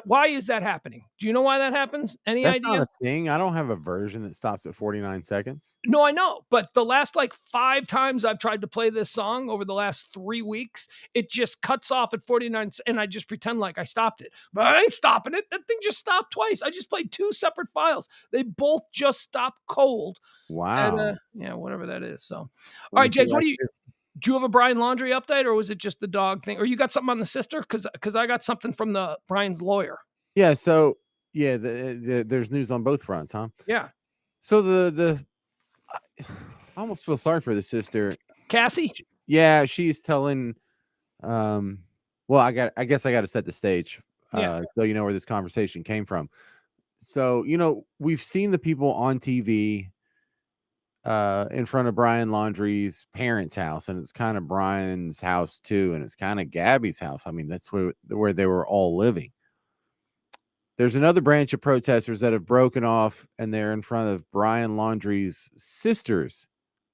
Why is that happening? Do you know why that happens? Any That's idea? not a thing. I don't have a version that stops at 49 seconds. No, I know, but the last 5 times I've tried to play this song over the last 3 weeks, it just cuts off at 49, and I just pretend like I stopped it. But I ain't stopping it. That thing just stopped twice. I just played 2 separate files. They both just stopped cold. Wow. And, yeah, whatever that is. So, all right, James, do you have a Brian Laundrie update, or was it just the dog thing? Or you got something on the sister? Because I got something from Brian's lawyer. Yeah. So yeah, there's news on both fronts, huh? Yeah. So I almost feel sorry for the sister, Cassie. Yeah, she's telling. Well, I guess I got to set the stage. Yeah. So you know where this conversation came from. So we've seen the people on TV. In front of Brian Laundrie's parents' house, and it's kind of Brian's house too, and it's kind of Gabby's house. I mean, that's where they were all living. There's another branch of protesters that have broken off, and they're in front of Brian Laundrie's sister's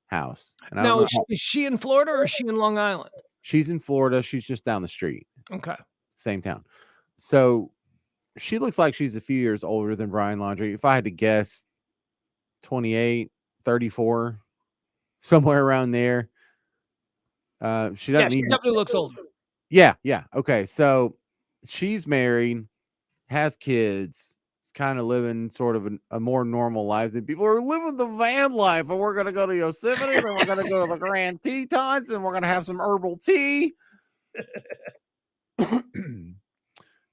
house. And now, is she in Florida or is she in Long Island? She's in Florida. She's just down the street. Okay. Same town. So she looks like she's a few years older than Brian Laundrie. If I had to guess, 28. 34, somewhere around there. She doesn't she definitely looks older. Yeah. Okay, so she's married, has kids, is kind of living sort of a more normal life than people are living the van life. And we're gonna go to Yosemite, and we're gonna go to the Grand Tetons, and we're gonna have some herbal tea.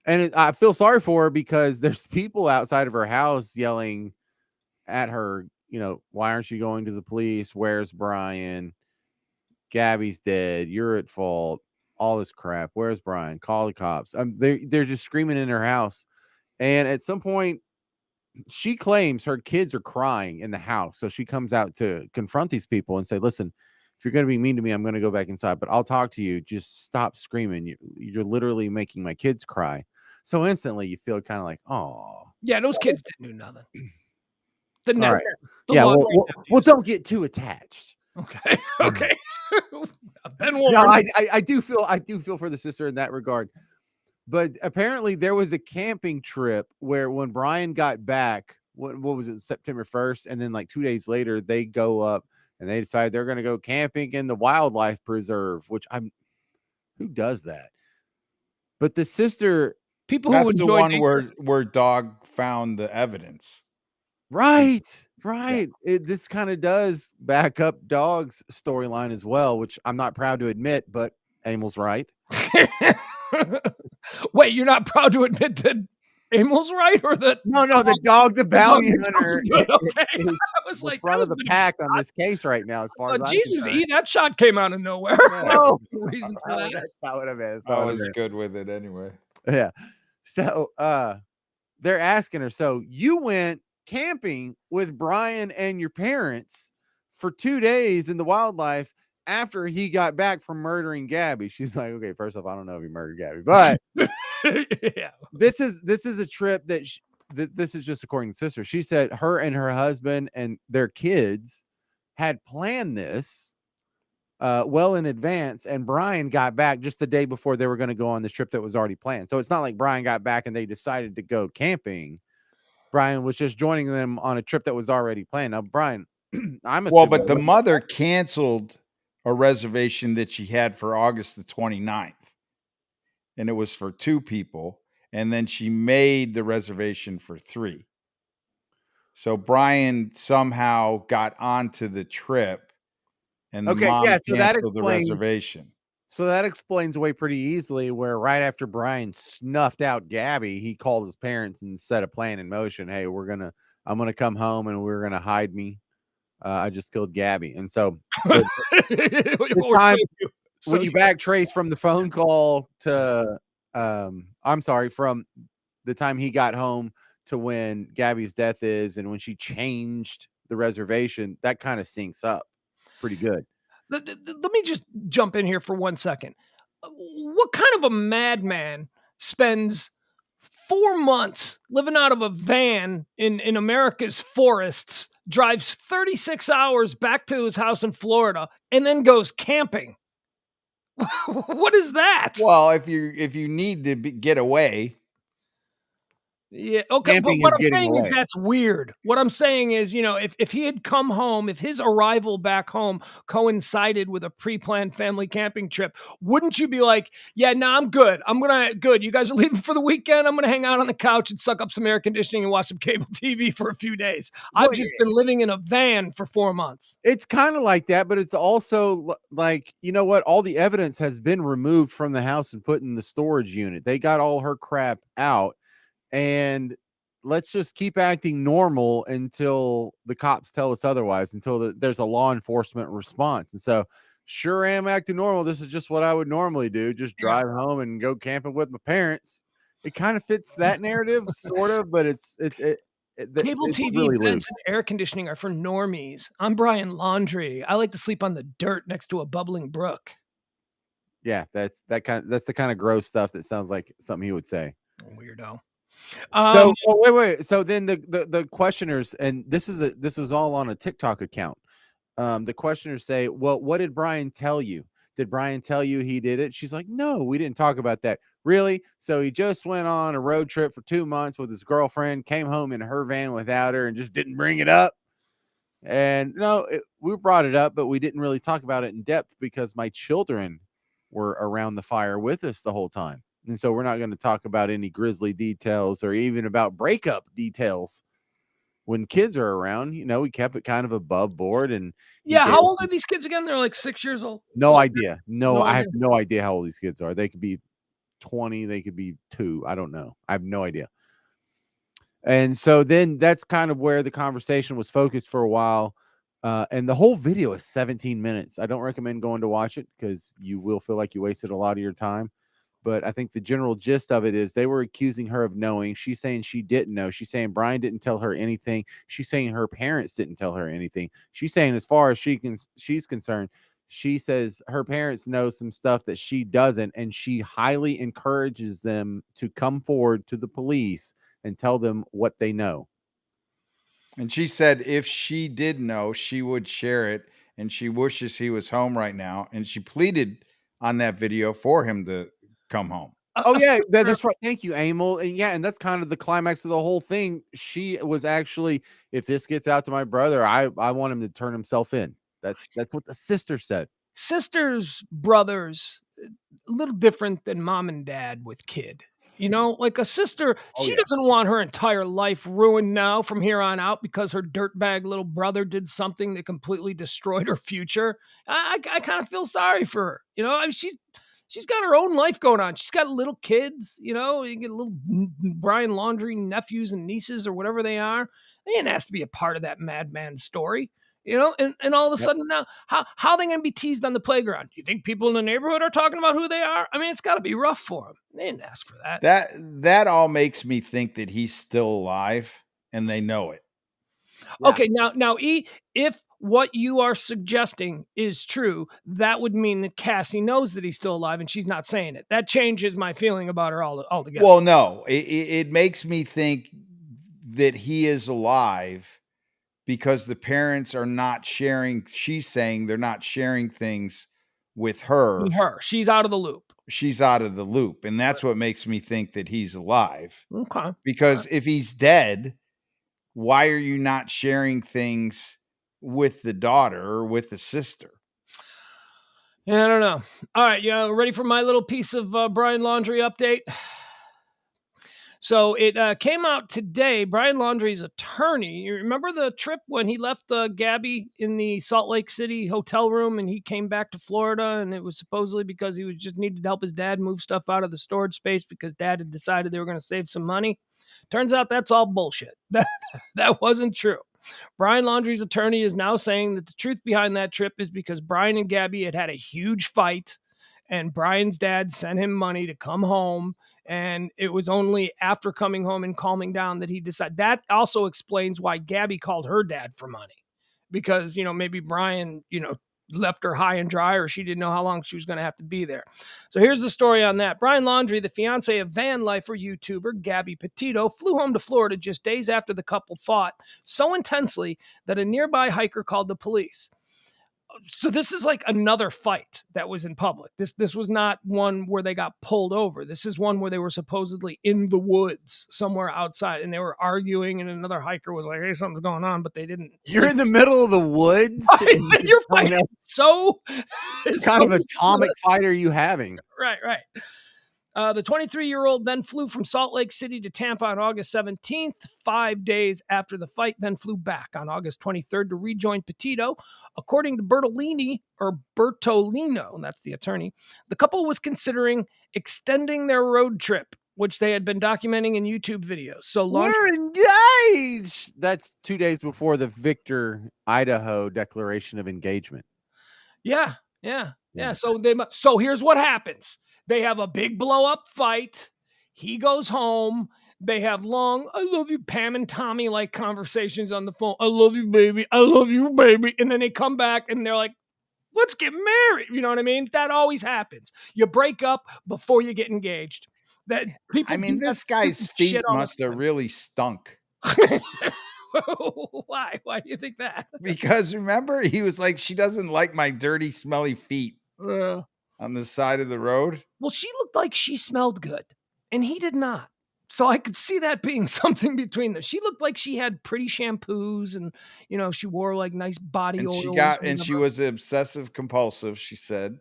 And I feel sorry for her because there's people outside of her house yelling at her. Why aren't you going to the police? Where's Brian? Gabby's dead. You're at fault. All this crap. Where's Brian? Call the cops. They're just screaming in her house. And at some point, she claims her kids are crying in the house. So she comes out to confront these people and say, listen, if you're going to be mean to me, I'm going to go back inside, but I'll talk to you. Just stop screaming. You're literally making my kids cry. So instantly you feel kind of like, oh. Yeah, those kids didn't do nothing. All right. Yeah, well, don't get too attached. Okay. No, I do feel for the sister in that regard. But apparently there was a camping trip where when Brian got back, what was it, September 1st, and then 2 days later they go up and they decide they're going to go camping in the wildlife preserve, which who does that? But the sister, that's the one where dog found the evidence. Right. Yeah. This kind of does back up Dog's storyline as well, which I'm not proud to admit, but Emil's right. Wait, you're not proud to admit that Emil's right, or that? No, the dog, the bounty hunter. Okay. I was like, front of the pack on this case right now, as far as I'm concerned. That shot came out of nowhere. Yeah. No reason for that. That's not what I meant. I was good with it anyway. Yeah. So they're asking her, so you went camping with Brian and your parents for 2 days in the wildlife after he got back from murdering Gabby. She's like, okay, first off, I don't know if he murdered Gabby, but yeah. this is a trip that this is just according to sister. She said her and her husband and their kids had planned this well in advance, and Brian got back just the day before they were going to go on this trip that was already planned. So it's not like Brian got back and they decided to go camping. Brian was just joining them on a trip that was already planned. Now, Brian, I'm Well, assuming. but the mother canceled a reservation that she had for August the 29th, and it was for 2 people, and then she made the reservation for 3. So Brian somehow got onto the trip, and the Okay, mom yeah, so that canceled the explains reservation. So that explains away pretty easily where right after Brian snuffed out Gabby, he called his parents and set a plan in motion. Hey, I'm gonna come home and we're gonna hide me. I just killed Gabby. And so the time when you back trace from the phone call to I'm sorry, from the time he got home to when Gabby's death is and when she changed the reservation, that kind of syncs up pretty good. Let me just jump in here for 1 second. What kind of a madman spends 4 months living out of a van in America's forests, drives 36 hours back to his house in Florida, and then goes camping? What is that? Well, if you need to get away. Yeah, okay, Camping but what is I'm getting saying is away. that's weird. What I'm saying is, if he had come home, if his arrival back home coincided with a pre-planned family camping trip, wouldn't you be like, "Yeah, no, I'm good. Good. You guys are leaving for the weekend. I'm gonna hang out on the couch and suck up some air conditioning and watch some cable TV for a few days. I've Well, just been living in a van for 4 months." it's kind of like that, but it's also like, you know what? All the evidence has been removed from the house and put in the storage unit. They got all her crap out, and let's just keep acting normal until the cops tell us otherwise, until there's a law enforcement response. And so, sure am acting normal. This is just what I would normally do, just Yeah. drive home and go camping with my parents. It kind of fits that narrative, sort of, but it's Cable TV, really vents, loose. and air conditioning are for normies. I'm Brian Laundrie. I like to sleep on the dirt next to a bubbling brook. Yeah, that's the kind of gross stuff that sounds like something he would say. Weirdo. So wait. So then the questioners, and this was all on a TikTok account. The questioners say, "Well, what did Brian tell you? Did Brian tell you he did it?" She's like, "No, we didn't talk about that." Really? So he just went on a road trip for 2 months with his girlfriend, came home in her van without her, and just didn't bring it up. And no, we brought it up, but we didn't really talk about it in depth because my children were around the fire with us the whole time. And so we're not going to talk about any grisly details or even about breakup details. When kids are around, we kept it kind of above board. And Yeah, how old are these kids again? They're like 6 years old. no idea. No, No I have idea. no idea how old these kids are. They could be 20, they could be 2. I don't know. I have no idea. And so then that's kind of where the conversation was focused for a while. And the whole video is 17 minutes. I don't recommend going to watch it because you will feel like you wasted a lot of your time. But I think the general gist of it is they were accusing her of knowing. She's saying she didn't know. She's saying Brian didn't tell her anything. She's saying her parents didn't tell her anything. She's saying as far as she's concerned, she says her parents know some stuff that she doesn't, and she highly encourages them to come forward to the police and tell them what they know. And she said if she did know, she would share it, and she wishes he was home right now. And she pleaded on that video for him to come home. Oh yeah, that's right. Thank you, Emil. And yeah, and that's kind of the climax of the whole thing. She was actually, if this gets out to my brother, I want him to turn himself in. That's what the sister said. Sisters, brothers, a little different than mom and dad with kid. Like a sister, she doesn't want her entire life ruined now from here on out because her dirtbag little brother did something that completely destroyed her future. I kind of feel sorry for her. I mean, she's got her own life going on. She's got little kids. You get little Brian Laundrie nephews and nieces or whatever they are. They didn't ask to be a part of that madman story. And all of a sudden now, how are they going to be teased on the playground? Do you think people in the neighborhood are talking about who they are? I mean, it's got to be rough for them. They didn't ask for that. That all makes me think that he's still alive, and they know it. Yeah. Okay, now, E, if what you are suggesting is true, that would mean that Cassie knows that he's still alive, and she's not saying it. That changes my feeling about her altogether. Well, no, it makes me think that he is alive because the parents are not sharing. She's saying they're not sharing things with her. She's out of the loop. She's out of the loop. And that's what makes me think that he's alive. Okay. Because if he's dead, why are you not sharing things with the daughter or with the sister? Yeah, I don't know. All right, yeah, ready for my little piece of Brian Laundrie update? So it came out today. Brian Laundrie's attorney, you remember the trip when he left Gabby in the Salt Lake City hotel room and he came back to Florida, and it was supposedly because he was just needed to help his dad move stuff out of the storage space because dad had decided they were going to save some money. Turns out that's all bullshit. That wasn't true. Brian Laundrie's attorney is now saying that the truth behind that trip is because Brian and Gabby had a huge fight, and Brian's dad sent him money to come home. And it was only after coming home and calming down that he decided. That also explains why Gabby called her dad for money, because, maybe Brian, left her high and dry, or she didn't know how long she was going to have to be there. So here's the story on that. Brian Laundrie, the fiance of van lifer YouTuber Gabby Petito, flew home to Florida just days after the couple fought so intensely that a nearby hiker called the police. So this is like another fight that was in public. This was not one where they got pulled over. This is one where they were supposedly in the woods somewhere outside, and they were arguing, and another hiker was like, hey, something's going on, but they didn't. You're in the middle of the woods. You're fighting. So what kind of atomic fight are you having? Right. The 23-year-old then flew from Salt Lake City to Tampa on August 17th, 5 days after the fight, then flew back on August 23rd to rejoin Petito. According to Bertolino, that's the attorney, the couple was considering extending their road trip, which they had been documenting in YouTube videos. So we're engaged. That's 2 days before the Victor, Idaho Declaration of Engagement. Yeah. So here's what happens. They have a big blow-up fight. He goes home. They have long, I love you, Pam and Tommy like conversations on the phone. I love you, baby. I love you, baby. And then they come back and they're like, let's get married. You know what I mean? That always happens. You break up before you get engaged. That people. I mean, this guy's feet must have really stunk. Why? Why do you think that? Because remember, he was like, she doesn't like my dirty, smelly feet on the side of the road. Well, she looked like she smelled good, and he did not. So I could see that being something between them. She looked like she had pretty shampoos, and she wore like nice body oils. She was obsessive compulsive, she said.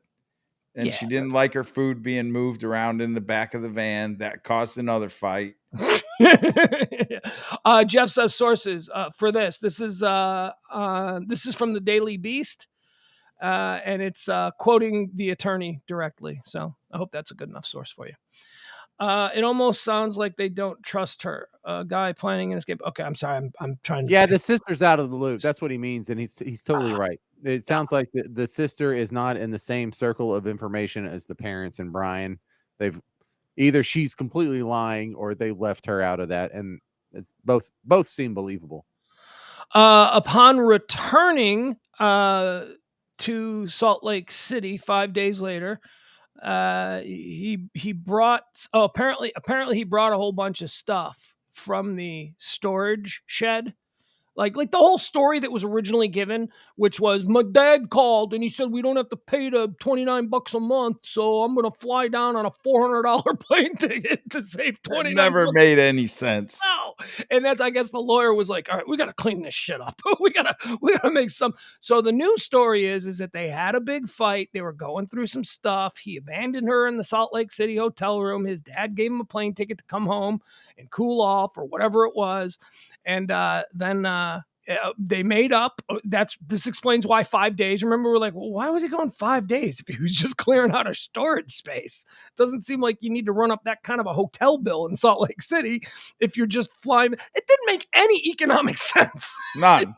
And she didn't like her food being moved around in the back of the van. That caused another fight. Jeff says sources for this. This is from the Daily Beast, and it's quoting the attorney directly. So I hope that's a good enough source for you. It almost sounds like they don't trust her. A guy planning an escape. Okay, I'm sorry. I'm trying to. Yeah, the sister's out of the loop. That's what he means, and he's totally right. It sounds like the sister is not in the same circle of information as the parents and Brian. They've either she's completely lying or they left her out of that, and it's both seem believable. Upon returning to Salt Lake City 5 days later, he brought apparently he brought a whole bunch of stuff from the storage shed. Like the whole story that was originally given, which was my dad called and he said we don't have to pay the $29 a month, so I'm gonna fly down on a $400 plane ticket to save $29. It never made any sense. No, and that's, I guess the lawyer was like, all right, we gotta clean this shit up. we gotta make some. So the new story is that they had a big fight. They were going through some stuff. He abandoned her in the Salt Lake City hotel room. His dad gave him a plane ticket to come home and cool off or whatever it was. And then they made up. This explains why 5 days. Remember, we're like, well, why was he going 5 days if he was just clearing out a storage space? Doesn't seem like you need to run up that kind of a hotel bill in Salt Lake City if you're just flying. It didn't make any economic sense. None.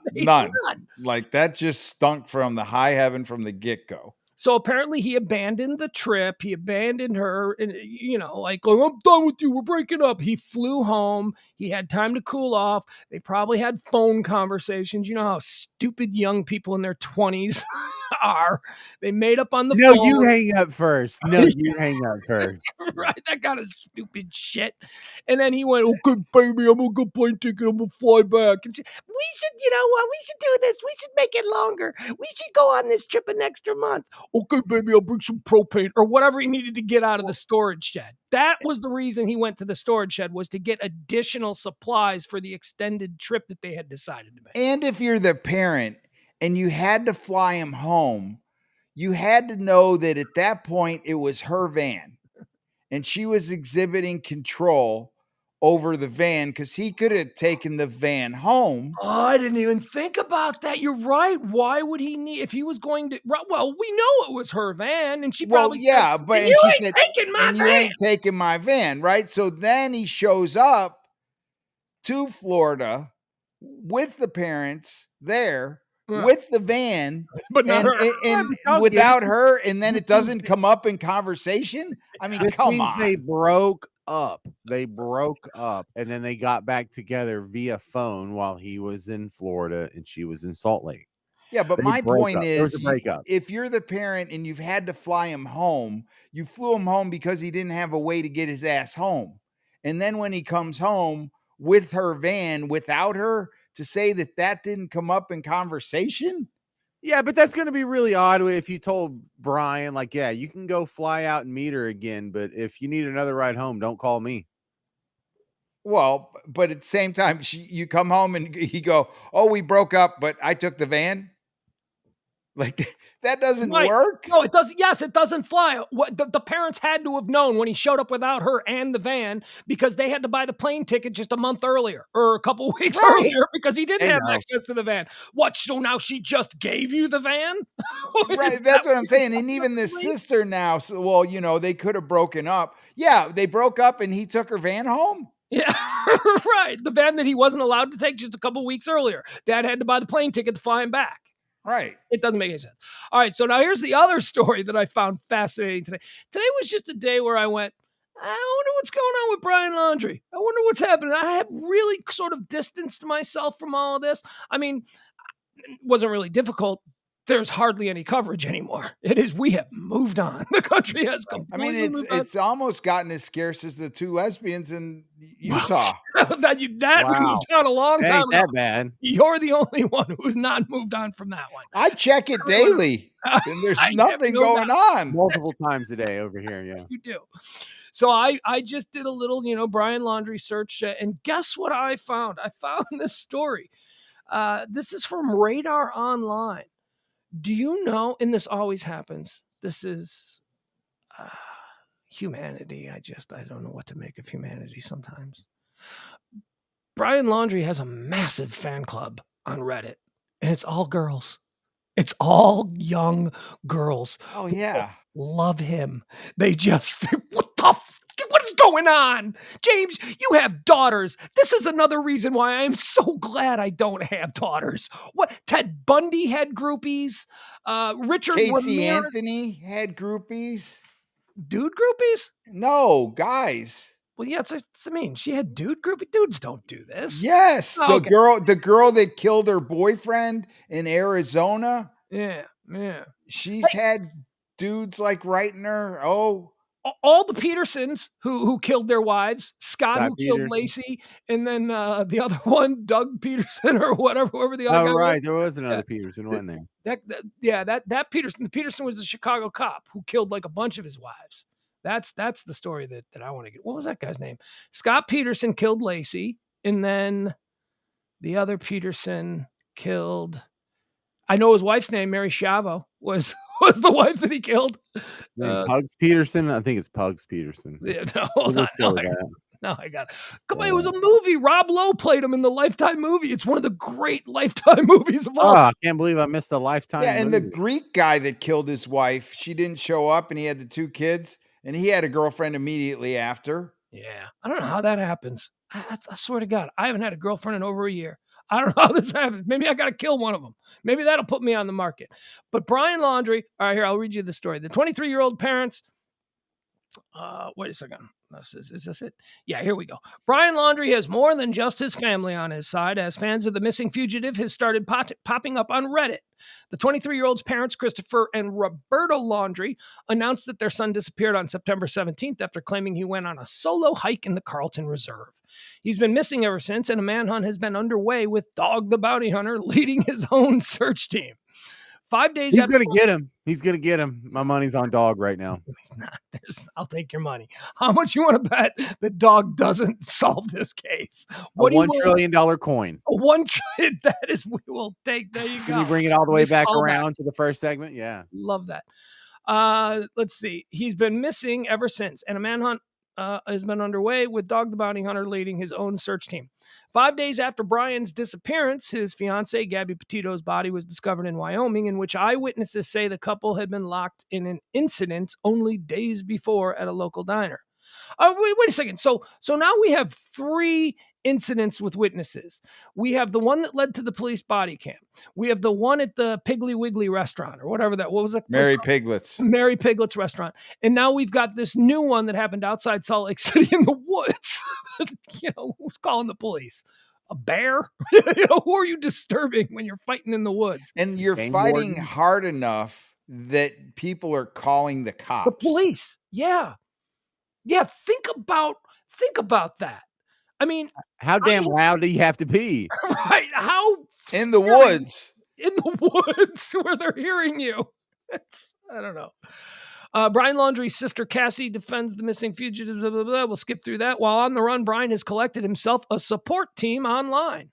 Like that just stunk from the high heaven from the get-go. So apparently he abandoned the trip. He abandoned her, and like, oh, I'm done with you. We're breaking up. He flew home. He had time to cool off. They probably had phone conversations. You know how stupid young people in their 20s are. They made up on the No, phone. you hang up first. No, you hang up first. Right, that kind of stupid shit. And then he went, okay, baby, I'm gonna go plane ticket. I'm gonna fly back. And we should, you know what? We should do this. We should make it longer. We should go on this trip an extra month. Okay, baby, I'll bring some propane or whatever he needed to get out of the storage shed. That was the reason he went to the storage shed, was to get additional supplies for the extended trip that they had decided to make. And if you're the parent and you had to fly him home, you had to know that at that point it was her van and she was exhibiting control over the van, because he could have taken the van home. Oh, I didn't even think about that. You're right. Why would he need, if he was going to? Well, we know it was her van, and she Well, probably yeah, said, but and and you she ain't said, taking my and you van. ain't taking my van, right? So then he shows up to Florida with the parents there, Yeah. with the van, But not and her. and Don't without get it. her, and then This it doesn't means come up in conversation. I mean, This come means they on. broke up. They broke up, and then they got back together via phone while he was in Florida and she was in Salt Lake. Yeah, but They my broke point up. There was is, a breakup. if you're the parent and you've had to fly him home, you flew him home because he didn't have a way to get his ass home. And then when he comes home with her van without her, to say that that didn't come up in conversation? Yeah, but that's going to be really odd if you told Brian, like, yeah, you can go fly out and meet her again, but if you need another ride home, don't call me. Well, but at the same time, you come home and you go, oh, we broke up, but I took the van. Like, that doesn't Right. work. No, it doesn't. Yes, it doesn't fly. What the parents had to have known when he showed up without her and the van, because they had to buy the plane ticket just a month earlier or a couple weeks Right. earlier, because he didn't They have know. access to the van. What? So now she just gave you the van? Is Right, that that's what I'm you're saying. And talking even the about, Lee? sister now, so, well, they could have broken up. Yeah, they broke up and he took her van home. Yeah, right. The van that he wasn't allowed to take just a couple weeks earlier. Dad had to buy the plane ticket to fly him back. Right. It doesn't make any sense. All right, so now here's the other story that I found fascinating today. Today was just a day where I went, I wonder what's going on with Brian Laundrie. I wonder what's happening. I have really sort of distanced myself from all of this. I mean, it wasn't really difficult. There's hardly any coverage anymore. It is. We have moved on. The country has I completely mean, moved on. it's almost gotten as scarce as the two lesbians in Utah. that we Wow. moved on a long time Ain't ago. that bad. You're the only one who's not moved on from that one. I check it daily, and there's I have nothing no going on. Multiple times a day over here, yeah. You do. So I just did a little, Brian Laundrie search, and guess what I found? I found this story. This is from Radar Online. Do you know, and this always happens, this is humanity. I don't know what to make of humanity sometimes. Brian Laundrie has a massive fan club on Reddit, and it's all girls. It's all young girls. Oh, yeah. Love him. They just, what is going on? James, you have daughters. This is another reason why I'm so glad I don't have daughters. What? Ted Bundy had groupies. Richard Casey Ramirez. Anthony had groupies. Dude groupies? No, guys. Well, yeah, I mean, she had dude groupie. Dudes don't do this. Yes, Oh, okay. the girl that killed her boyfriend in Arizona. Yeah. She's had dudes like writing her. Oh, all the Petersons who killed their wives, Scott who Peterson. killed Lacey, and then the other one, Doug Peterson or whoever the other guy right. was. There was another Peterson, wasn't there? That Peterson. The Peterson was the Chicago cop who killed like a bunch of his wives. That's the story that I want to get. What was that guy's name? Scott Peterson killed Lacey, and then the other Peterson killed. I know his wife's name, Mary Chavo, was the wife that he killed. Pugs Peterson? I think it's Pugs Peterson. Yeah, hold on. No, I got it. Come on, it was Yeah. a movie. Rob Lowe played him in the Lifetime movie. It's one of the great Lifetime movies of all. Oh, I can't believe I missed a Lifetime yeah, and the movie. Greek guy that killed his wife, she didn't show up, and he had the two kids, and he had a girlfriend immediately after. Yeah, I don't know how that happens. I swear to God, I haven't had a girlfriend in over a year. I don't know how this happens. Maybe I got to kill one of them. Maybe that'll put me on the market. But Brian Laundrie, all right, here, I'll read you the story. The 23-year-old parents, wait a second. Is this it? Yeah, here we go. Brian Laundrie has more than just his family on his side, as fans of the missing fugitive has started popping up on Reddit. The 23-year-old's parents, Christopher and Roberta Laundrie, announced that their son disappeared on September 17th after claiming he went on a solo hike in the Carlton Reserve. He's been missing ever since, and a manhunt has been underway with Dog the Bounty Hunter leading his own search team. 5 days He's after going to get him. He's going to get him. My money's on Dog right now. He's not. I'll take your money. How much you want to bet that Dog doesn't solve this case? What $1 trillion coin. A $1 trillion. That is, we will take. There you go. Can you bring it all the way back around to the first segment? Yeah. Love that. Let's see. He's been missing ever since, and a manhunt has been underway with Dog the Bounty Hunter leading his own search team. 5 days after Brian's disappearance, his fiancee, Gabby Petito's body was discovered in Wyoming, in which eyewitnesses say the couple had been locked in an incident only days before at a local diner. Wait a second. So now we have 3 incidents with witnesses. We have the one that led to the police body cam. We have the one at the Piggly Wiggly restaurant or whatever that. What was it? Mary Piglet's restaurant. And now we've got this new one that happened outside Salt Lake City in the woods. Who's calling the police? A bear? Who are you disturbing when you're fighting in the woods? And you're fighting hard enough that people are calling the cops. The police. Yeah. Yeah. Think about that. I mean, how damn loud do you have to be? Right. How in the woods. In the woods where they're hearing you. I don't know. Brian Laundrie's sister Cassie defends the missing fugitive. Blah, blah, blah. We'll skip through that. While on the run, Brian has collected himself a support team online.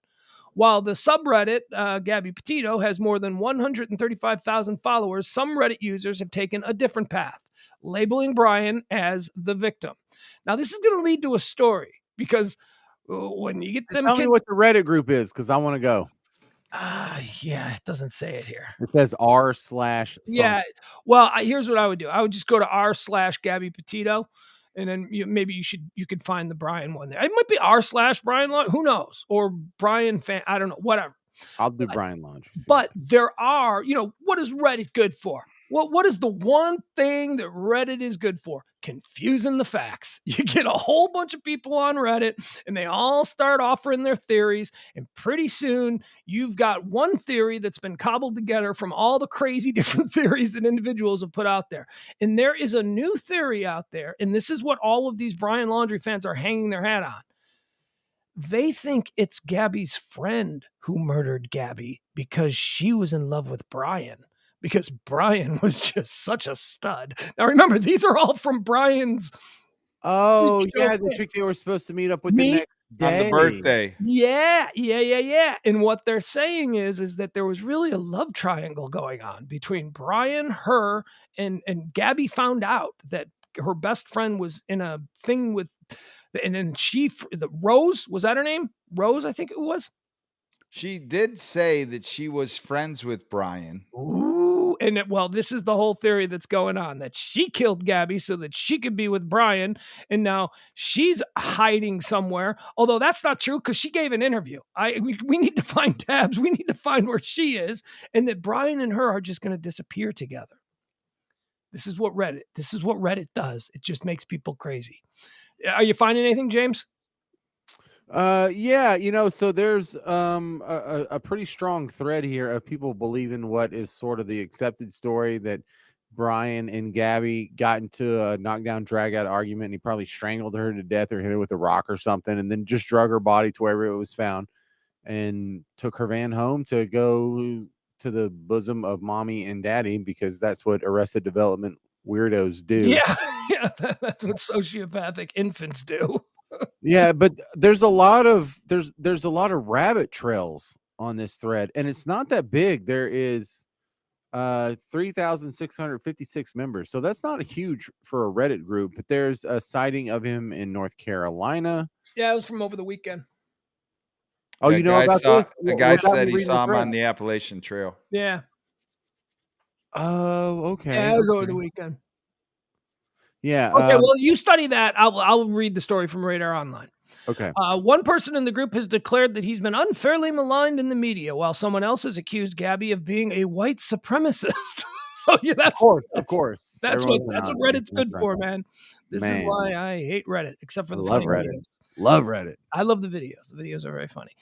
While the subreddit, Gabby Petito, has more than 135,000 followers, some Reddit users have taken a different path, labeling Brian as the victim. Now, this is going to lead to a story because when you get them, tell me what the Reddit group is because I want to go. Yeah, it doesn't say it here. It says r/. Yeah. Well, here's what I would do. I would just go to r/Gabby Petito, and then maybe you could find the Brian one there. It might be r/Brian Laundrie. Who knows? Or Brian fan. I don't know. Whatever. I'll do Brian Laundrie. But there are, what is Reddit good for? What is the one thing that Reddit is good for? Confusing the facts. You get a whole bunch of people on Reddit and they all start offering their theories. And pretty soon you've got one theory that's been cobbled together from all the crazy different theories that individuals have put out there. And there is a new theory out there. And this is what all of these Brian Laundrie fans are hanging their hat on. They think it's Gabby's friend who murdered Gabby because she was in love with Brian. Because Brian was just such a stud. Now, remember, these are all from Brian's. Oh, yeah, the chick they were supposed to meet up with the next day. On the birthday. Yeah. And what they're saying is that there was really a love triangle going on between Brian, her, and Gabby found out that her best friend was in a thing with, and then Rose, was that her name? Rose, I think it was. She did say that she was friends with Brian. Ooh, and this is the whole theory that's going on, that she killed Gabby so that she could be with Brian, and now she's hiding somewhere. Although that's not true because she gave an interview. We need to find tabs. We need to find where she is, and that Brian and her are just going to disappear together. This is what Reddit does. It just makes people crazy. Are you finding anything, James? Yeah, so there's a pretty strong thread here of people believing what is sort of the accepted story, that Brian and Gabby got into a knockdown drag out argument and he probably strangled her to death or hit her with a rock or something, and then just drug her body to wherever it was found and took her van home to go to the bosom of mommy and daddy, because that's what Arrested Development weirdos do. Yeah, that's what sociopathic infants do. Yeah, but there's a lot of rabbit trails on this thread, and it's not that big. There is 3,656 members, so that's not huge for a Reddit group. But there's a sighting of him in North Carolina. Yeah, it was from over the weekend. Oh, you know about this? The guy said he saw him on the Appalachian Trail. Yeah. Oh, okay. Yeah, it was over the weekend. Yeah. Okay, well, you study that. I'll read the story from Radar Online. Okay. One person in the group has declared that he's been unfairly maligned in the media, while someone else has accused Gabby of being a white supremacist. So yeah, Of course. that's Everyone's what Nazi. Reddit's That's good right. for, man. This is Man. why I hate Reddit, except for I the love funny Reddit. videos. Love Reddit. I love the videos. The videos are very funny.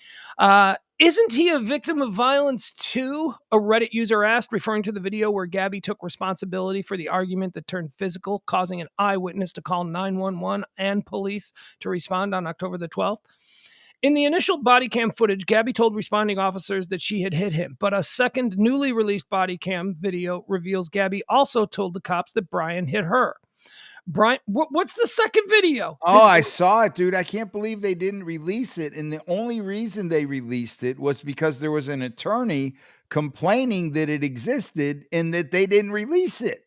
Isn't he a victim of violence too? A Reddit user asked, referring to the video where Gabby took responsibility for the argument that turned physical, causing an eyewitness to call 911 and police to respond on October the 12th. In the initial body cam footage, Gabby told responding officers that she had hit him, but a second newly released body cam video reveals Gabby also told the cops that Brian hit her. Brian, what's the second video? Oh, I saw it, dude. I can't believe they didn't release it. And the only reason they released it was because there was an attorney complaining that it existed and that they didn't release it.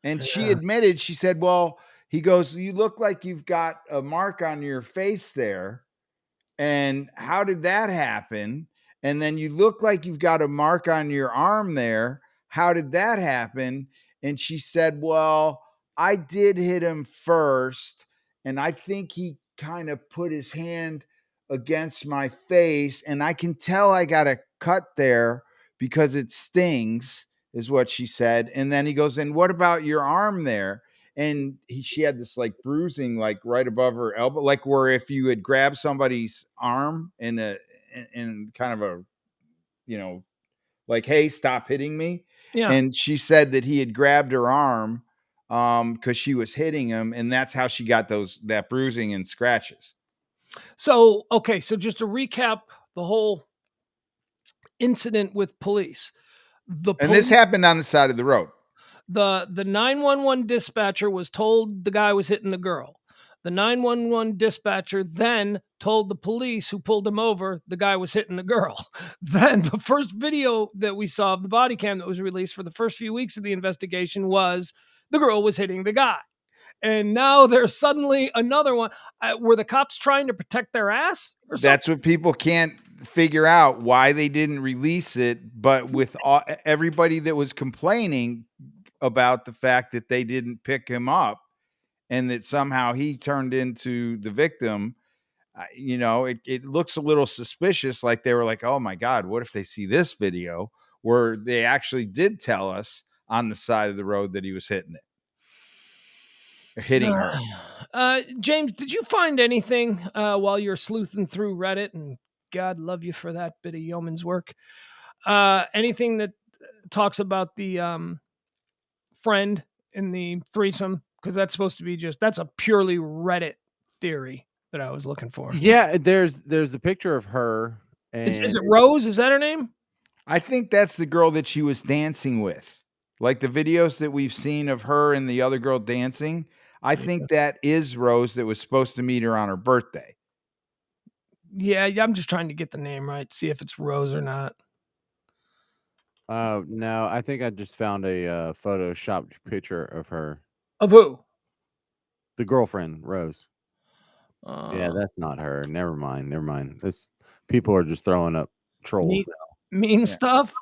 And she admitted, she said, well, he goes, you look like you've got a mark on your face there. And how did that happen? And then you look like you've got a mark on your arm there. How did that happen? And she said, well, I did hit him first. And I think he kind of put his hand against my face. And I can tell I got a cut there because it stings, is what she said. And then he goes, and what about your arm there? And she had this like bruising like right above her elbow, like where if you had grabbed somebody's arm in kind of a, you know, like, hey, stop hitting me. Yeah. And she said that he had grabbed her arm because she was hitting him, and that's how she got that bruising and scratches. So, okay, so just to recap the whole incident with police. And this happened on the side of the road. The 911 dispatcher was told the guy was hitting the girl. The 911 dispatcher then told the police who pulled him over the guy was hitting the girl. Then the first video that we saw of the body cam that was released for the first few weeks of the investigation was the girl was hitting the guy. And now there's suddenly another one. Were the cops trying to protect their ass? That's what people can't figure out, why they didn't release it. But with everybody that was complaining about the fact that they didn't pick him up and that somehow he turned into the victim, you know, it looks a little suspicious. Like they were like, oh my God, what if they see this video where they actually did tell us on the side of the road that he was hitting her. James, did you find anything while you're sleuthing through Reddit? And God love you for that bit of yeoman's work. Anything that talks about the friend in the threesome? Because that's supposed to be that's a purely Reddit theory that I was looking for. Yeah, there's a picture of her. And is it Rose? Is that her name? I think that's the girl that she was dancing with. Like the videos that we've seen of her and the other girl dancing, I think that is Rose that was supposed to meet her on her birthday. Yeah, I'm just trying to get the name right, see if it's Rose or not. No, I think I just found a photoshopped picture of her. Of who? The girlfriend, Rose. Yeah, that's not her. Never mind. This people are just throwing up trolls now. Mean stuff.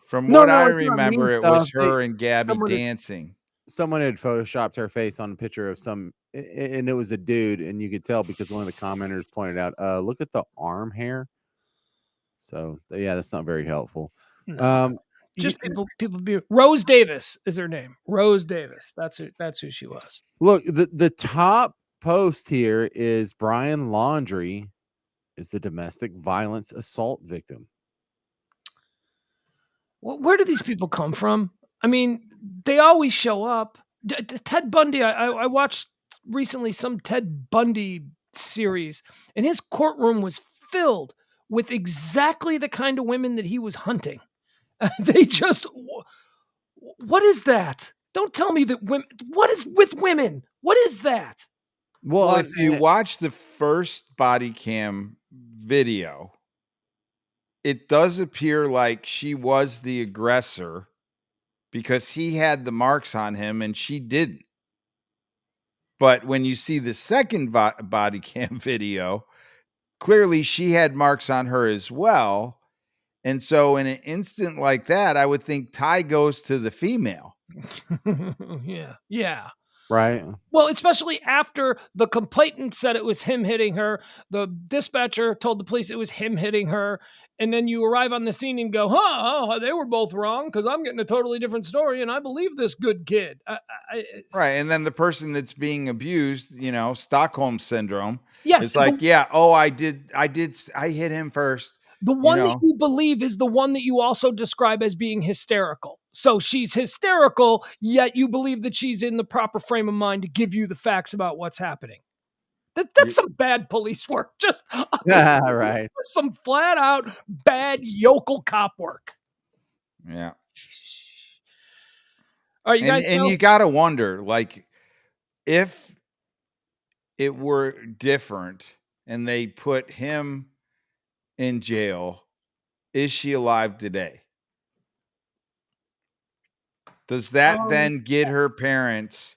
From what I remember, it was her and Gabby dancing. Someone had photoshopped her face on a picture of and it was a dude, and you could tell because one of the commenters pointed out, look at the arm hair. So yeah, that's not very helpful. No. Just people be Rose Davis is her name. Rose Davis. That's who she was. Look, the top post here is Brian Laundrie is a domestic violence assault victim. Well, where do these people come from? I mean, they always show up. Ted Bundy, I watched recently some Ted Bundy series, and his courtroom was filled with exactly the kind of women that he was hunting. They just, what is that? Don't tell me that women, what is with women? What is that? Well, if you watch the first body cam video, it does appear like she was the aggressor because he had the marks on him and she didn't. But when you see the second body cam video, clearly she had marks on her as well. And so in an instant like that, I would think tie goes to the female. Yeah. Right. Well, especially after the complainant said it was him hitting her, the dispatcher told the police it was him hitting her, and then you arrive on the scene and go, "Huh, they were both wrong because I'm getting a totally different story, and I believe this good kid." Right. And then the person that's being abused, Stockholm syndrome, Yes, is like, yeah, oh, I hit him first, the you one that know. you believe is the one that you also describe as being hysterical. So she's hysterical, yet you believe that she's in the proper frame of mind to give you the facts about what's happening. That's some bad police work. Just Right. some flat out bad yokel cop work. Yeah. All right, you guys And know? you gotta wonder, like, if it were different and they put him in jail, is she alive today? Does that Um, then get her parents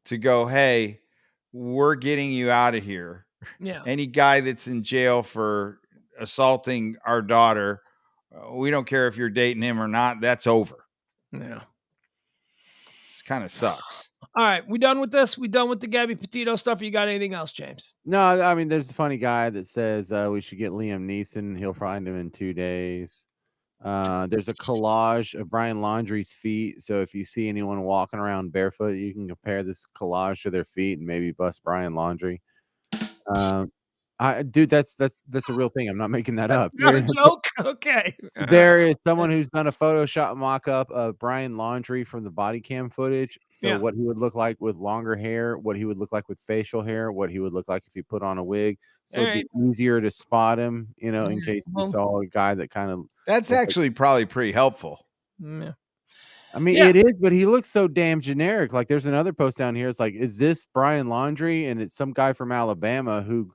to go, hey, we're getting you out of here? yeah, Any guy that's in jail for assaulting our daughter, we don't care if you're dating him or not, that's over. yeah. It kind of sucks. All right, we done with this? We done with the Gabby Petito stuff? Or you got anything else, James? No, I mean, there's a funny guy that says we should get Liam Neeson. He'll find him in 2 days. There's a collage of Brian Laundrie's feet. So if you see anyone walking around barefoot, you can compare this collage to their feet and maybe bust Brian Laundrie. Dude, that's a real thing. I'm not making that up. Not a joke? Okay. There is someone who's done a Photoshop mock-up of Brian Laundrie from the body cam footage. So Yeah. what he would look like with longer hair, what he would look like with facial hair, what he would look like if he put on a wig. So it'd be easier to spot him, in case you saw a guy that kind of That's actually probably pretty helpful. Yeah. I mean, Yeah. it is, but he looks so damn generic. Like, there's another post down here. It's like, is this Brian Laundrie? And it's some guy from Alabama who,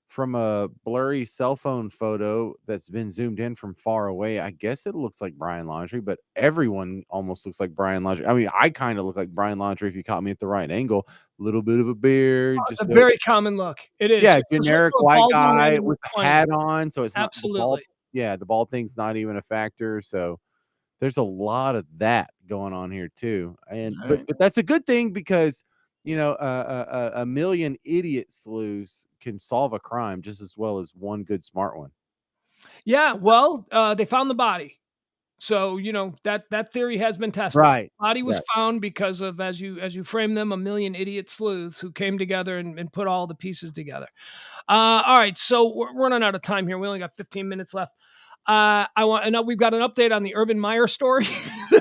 from a blurry cell phone photo that's been zoomed in from far away, I guess it looks like Brian Laundrie, but everyone almost looks like Brian Laundrie. I mean, I kind of look like Brian Laundrie if you caught me at the right angle. A little bit of a beard. It's a very common look. It is. Yeah, Especially generic for a white bald young guy man with a playing. hat on. So it's not the bald. Absolutely. Yeah, the bald thing's not even a factor. So there's a lot of that going on here too. And Right. but that's a good thing because a million idiot sleuths can solve a crime just as well as one good smart one. Yeah, well, they found the body. So, that theory has been tested. Right. Body was Right. found because of, as you frame them, a million idiot sleuths who came together and put all the pieces together. All right, so we're running out of time here. We only got 15 minutes left. I know we've got an update on the Urban Meyer story.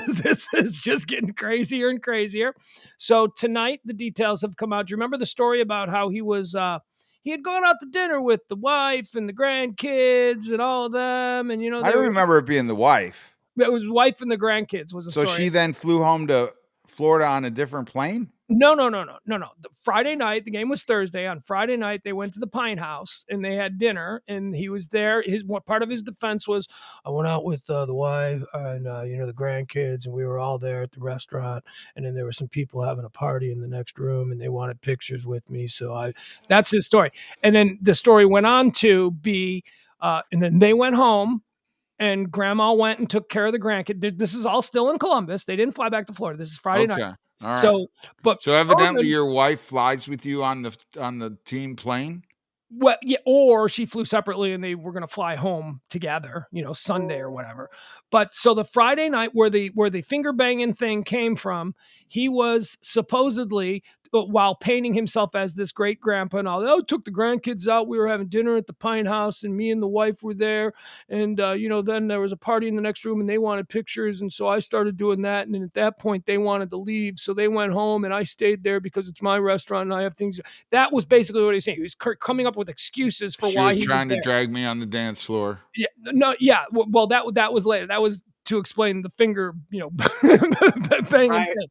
This is just getting crazier and crazier. So tonight, the details have come out. Do you remember the story about how he had gone out to dinner with the wife and the grandkids and all of them, and I don't remember it being the wife. it was wife and the grandkids was the So story. she then flew home to Florida on a different plane? No. The Friday night, the game was Thursday. On Friday night, they went to the Pine House and they had dinner, and he was there. Part of his defense was, I went out with the wife and the grandkids, and we were all there at the restaurant. And then there were some people having a party in the next room, and they wanted pictures with me. So that's his story. And then the story went on to be, and then they went home. And grandma went and took care of the grandkid. This is all still in Columbus. They didn't fly back to Florida. This is Friday night. All right. So evidently Urban, your wife flies with you on the team plane? well, yeah, or she flew separately and they were going to fly home together, Sunday or whatever. But so the Friday night where the finger banging thing came from, he was supposedly, while painting himself as this great grandpa and all, took the grandkids out. We were having dinner at the Pine House and me and the wife were there. And, then there was a party in the next room and they wanted pictures. And so I started doing that. And then at that point they wanted to leave. So they went home and I stayed there because it's my restaurant and I have things. That was basically what he's saying. He was coming up with excuses for why he was trying to there. drag me on the dance floor. Yeah, no, yeah. Well, that was later. That was to explain the finger, banging Right. thing.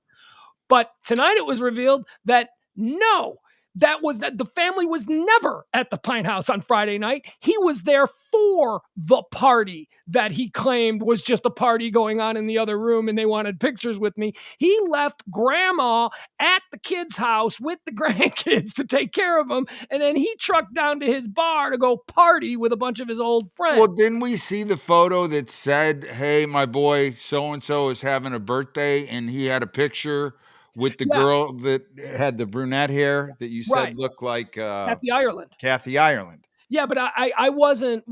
But tonight it was revealed that no, that the family was never at the Pine House on Friday night. He was there for the party that he claimed was just a party going on in the other room and they wanted pictures with me. He left grandma at the kids' house with the grandkids to take care of them. And then he trucked down to his bar to go party with a bunch of his old friends. Well, didn't we see the photo that said, hey, my boy so-and-so is having a birthday, and he had a picture with the Yeah. girl that had the brunette hair that you said Right. looked like Kathy Ireland. Kathy Ireland. Yeah, but I wasn't.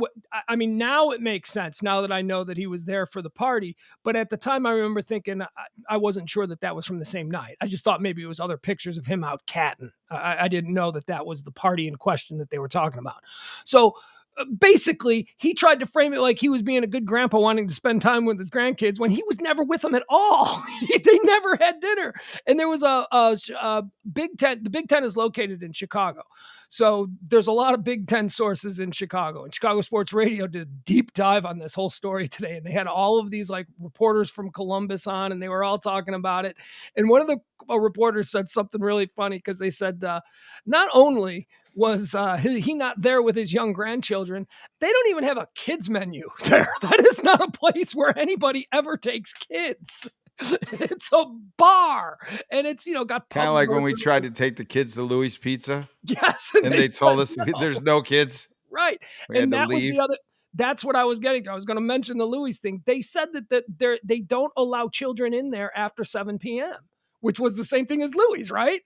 I mean, now it makes sense now that I know that he was there for the party. But at the time, I remember thinking I wasn't sure that was from the same night. I just thought maybe it was other pictures of him out catting. I didn't know that was the party in question that they were talking about. So basically, he tried to frame it like he was being a good grandpa wanting to spend time with his grandkids when he was never with them at all. They never had dinner. And there was a Big Ten. The Big Ten is located in Chicago. So there's a lot of Big Ten sources in Chicago, and Chicago Sports Radio did a deep dive on this whole story today. And they had all of these like reporters from Columbus on, and they were all talking about it. And one of the reporters said something really funny because they said, not only was he not there with his young grandchildren, they don't even have a kids menu there. That is not a place where anybody ever takes kids. It's a bar, and it's got kind of like when we tried to take the kids to Louis Pizza. Yes, and they told us there's no kids. Right, we and that was the other. That's what I was getting to. I was going to mention the Louis thing. They said that they don't allow children in there after 7 p.m., which was the same thing as Louis, right?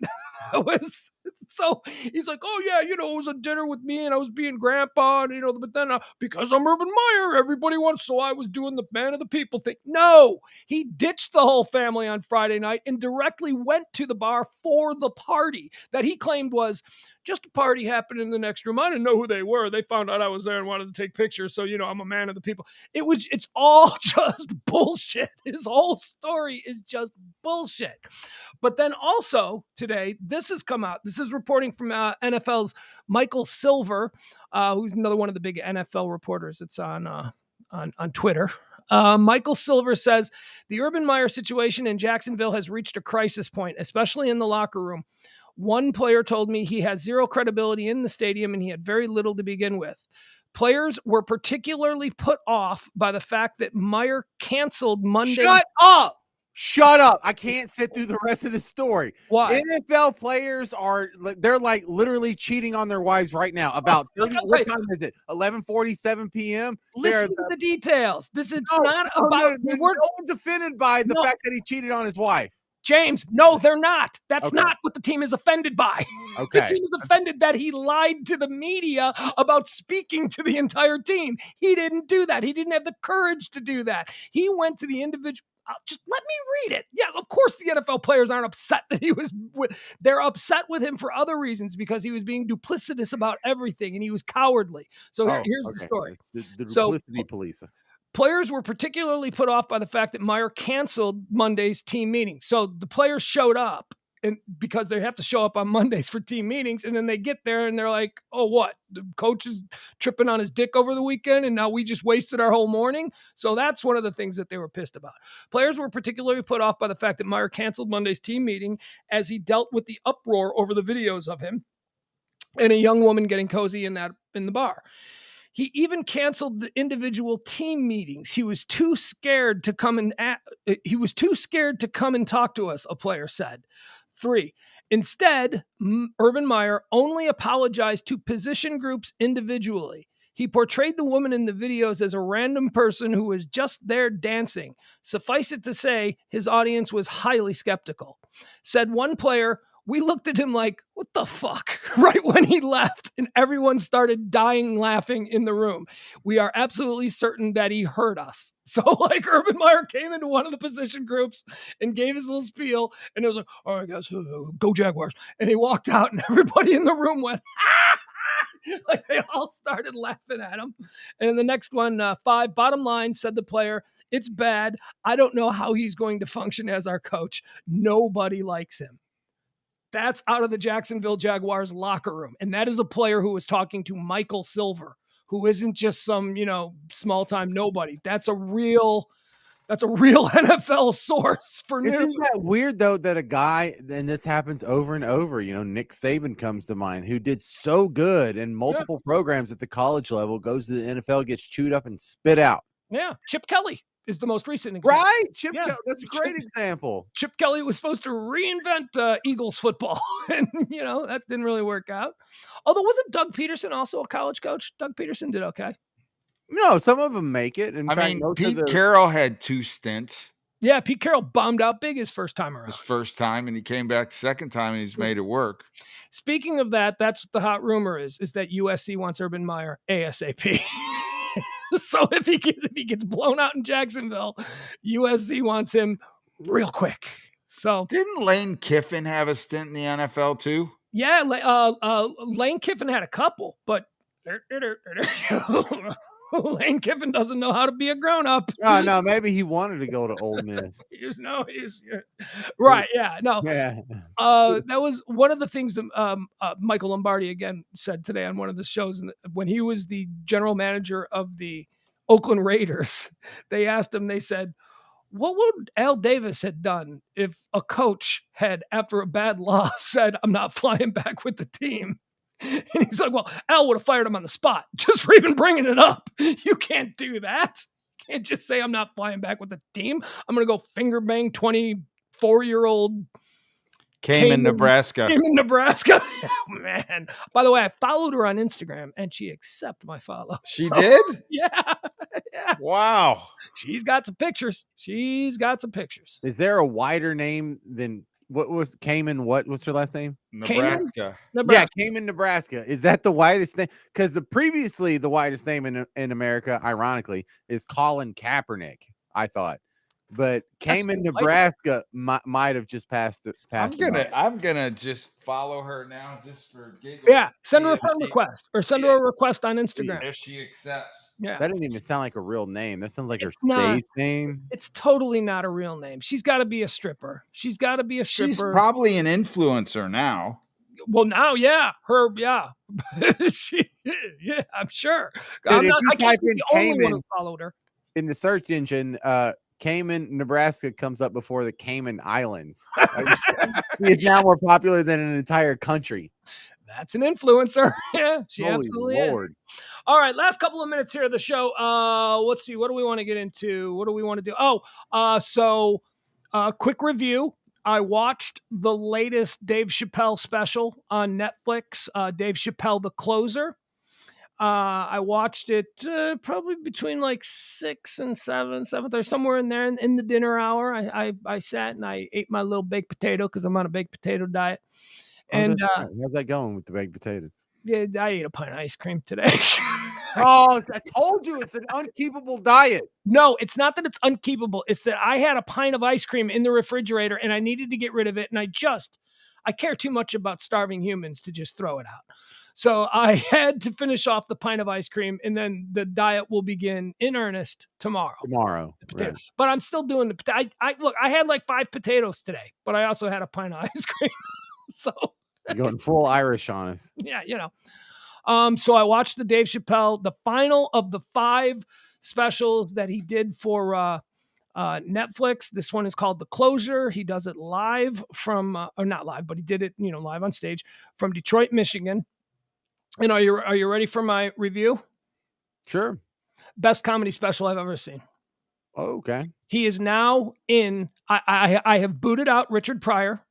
So he's like, oh yeah, it was a dinner with me and I was being grandpa, and but then because I'm Urban Meyer, everybody wants, so I was doing the man of the people thing. No, he ditched the whole family on Friday night and directly went to the bar for the party that he claimed was just a party happened in the next room. I didn't know who they were. They found out I was there and wanted to take pictures. So, I'm a man of the people. It's all just bullshit. His whole story is just bullshit. But then also today, this has come out. This is reporting from NFL's Michael Silver, who's another one of the big NFL reporters. It's on Twitter. Michael Silver says the Urban Meyer situation in Jacksonville has reached a crisis point, especially in the locker room. One player told me he has zero credibility in the stadium and he had very little to begin with. Players were particularly put off by the fact that Meyer canceled Monday. Shut up. I can't sit through the rest of the story. Why? NFL players they're like literally cheating on their wives right now. About 30, what time is it? 11:47 p.m. Listen to the details. This is not about. No one's offended by the fact that he cheated on his wife. James, no, they're not. That's not what the team is offended by. Okay. The team is offended that he lied to the media about speaking to the entire team. He didn't do that. He didn't have the courage to do that. He went to the individual. Just let me read it. Yes, of course the NFL players aren't upset that he was they're upset with him for other reasons because he was being duplicitous about everything and he was cowardly. So here's the story. The duplicity police. Players were particularly put off by the fact that Meyer canceled Monday's team meeting. So the players showed up and because they have to show up on Mondays for team meetings. And then they get there and they're like, oh, what? The coach is tripping on his dick over the weekend. And now we just wasted our whole morning. So that's one of the things that they were pissed about. Players were particularly put off by the fact that Meyer canceled Monday's team meeting as he dealt with the uproar over the videos of him and a young woman getting cozy in the bar. He even canceled the individual team meetings. He was too scared to come and talk to us, a player said. 3. Instead, Urban Meyer only apologized to position groups individually. He portrayed the woman in the videos as a random person who was just there dancing. Suffice it to say, his audience was highly skeptical. Said one player, we looked at him like, what the fuck, right when he left, and everyone started dying laughing in the room. We are absolutely certain that he heard us. So Urban Meyer came into one of the position groups and gave his little spiel, and it was like, all right, guys, go Jaguars. And he walked out, and everybody in the room went, like they all started laughing at him. And the next one, 5, bottom line, said the player, it's bad. I don't know how he's going to function as our coach. Nobody likes him. That's out of the Jacksonville Jaguars locker room. And that is a player who was talking to Michael Silver, who isn't just some, small time nobody. That's a real NFL source for news. Isn't that weird though that a guy, and this happens over and over, Nick Saban comes to mind, who did so good in multiple programs at the college level, goes to the NFL, gets chewed up and spit out. Yeah. Chip Kelly is the most recent example. Right. Chip Kelly. That's a great example. Chip Kelly was supposed to reinvent Eagles football. And, that didn't really work out. Although wasn't Doug Peterson also a college coach? Doug Peterson did okay. No, some of them make it. In fact, Pete Carroll had 2 stints. Yeah, Pete Carroll bombed out big his first time around. His first time, and he came back second time, and he's made it work. Speaking of that, that's what the hot rumor is that USC wants Urban Meyer ASAP. So if he gets blown out in Jacksonville, USC wants him real quick. So didn't Lane Kiffin have a stint in the NFL too? Yeah, Lane Kiffin had a couple, but Lane Kiffin doesn't know how to be a grown-up. Oh, no, maybe he wanted to go to Ole Miss. Right, yeah, no. Yeah. That was one of the things that Michael Lombardi again said today on one of the shows when he was the general manager of the Oakland Raiders. They asked him, they said, what would Al Davis have done if a coach had, after a bad loss, said, I'm not flying back with the team? And he's like, well, Al would have fired him on the spot just for even bringing it up. You can't do that. You can't just say, I'm not flying back with the team. I'm going to go finger bang 24-year-old Cayman, Nebraska. Cayman, Nebraska. Oh, man. By the way, I followed her on Instagram and she accepted my follow. She did? Yeah. Yeah. Wow. She's got some pictures. Is there a wider name than what was Cayman? What's her last name? Nebraska. Yeah, Cayman, Nebraska. Is that the widest name? Because previously the widest name in America, ironically, is Colin Kaepernick, I thought. But Cayman, Nebraska might have just passed. I'm gonna just follow her now, just for giggles. Yeah, send her a friend request or send her a request on Instagram if she accepts. Yeah, that didn't even sound like a real name. That sounds like her stage name. It's totally not a real name. She's got to be a stripper. She's She's probably an influencer now. Well, now, yeah, yeah, I'm sure. Dude, if you type in Cayman, who followed her in the search engine, Cayman, Nebraska comes up before the Cayman Islands. She is now more popular than an entire country. That's an influencer. Yeah, she Holy absolutely Lord. is. All right, last couple of minutes here of the show. Let's see. What do we want to get into? What do we want to do? So quick review. I watched the latest Dave Chappelle special on Netflix, Dave Chappelle, The Closer. I watched it probably between like 6 and 7, or somewhere in there in the dinner hour. I sat and I ate my little baked potato because I'm on a baked potato diet. And how's that going with the baked potatoes? Yeah, I ate a pint of ice cream today. I told you it's an unkeepable diet. No, it's not that it's unkeepable. It's that I had a pint of ice cream in the refrigerator and I needed to get rid of it. And I care too much about starving humans to just throw it out. So I had to finish off the pint of ice cream, and then the diet will begin in earnest tomorrow. Right. But I'm still doing the potato. I had like 5 potatoes today, but I also had a pint of ice cream. So you're going full Irish on us. Yeah, so I watched the Dave Chappelle, the final of the 5 specials that he did for Netflix. This one is called The Closer. He does it live from, or not live, but he did it, live on stage from Detroit, Michigan. And are you ready for my review? Sure. Best comedy special I've ever seen. Oh, okay. He is now in. I have booted out Richard Pryor,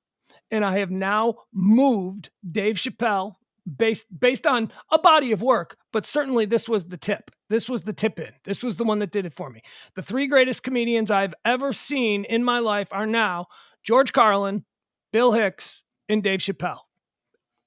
and I have now moved Dave Chappelle based on a body of work. But certainly this was the tip. This was the tip in. This was the one that did it for me. The 3 greatest comedians I've ever seen in my life are now George Carlin, Bill Hicks, and Dave Chappelle.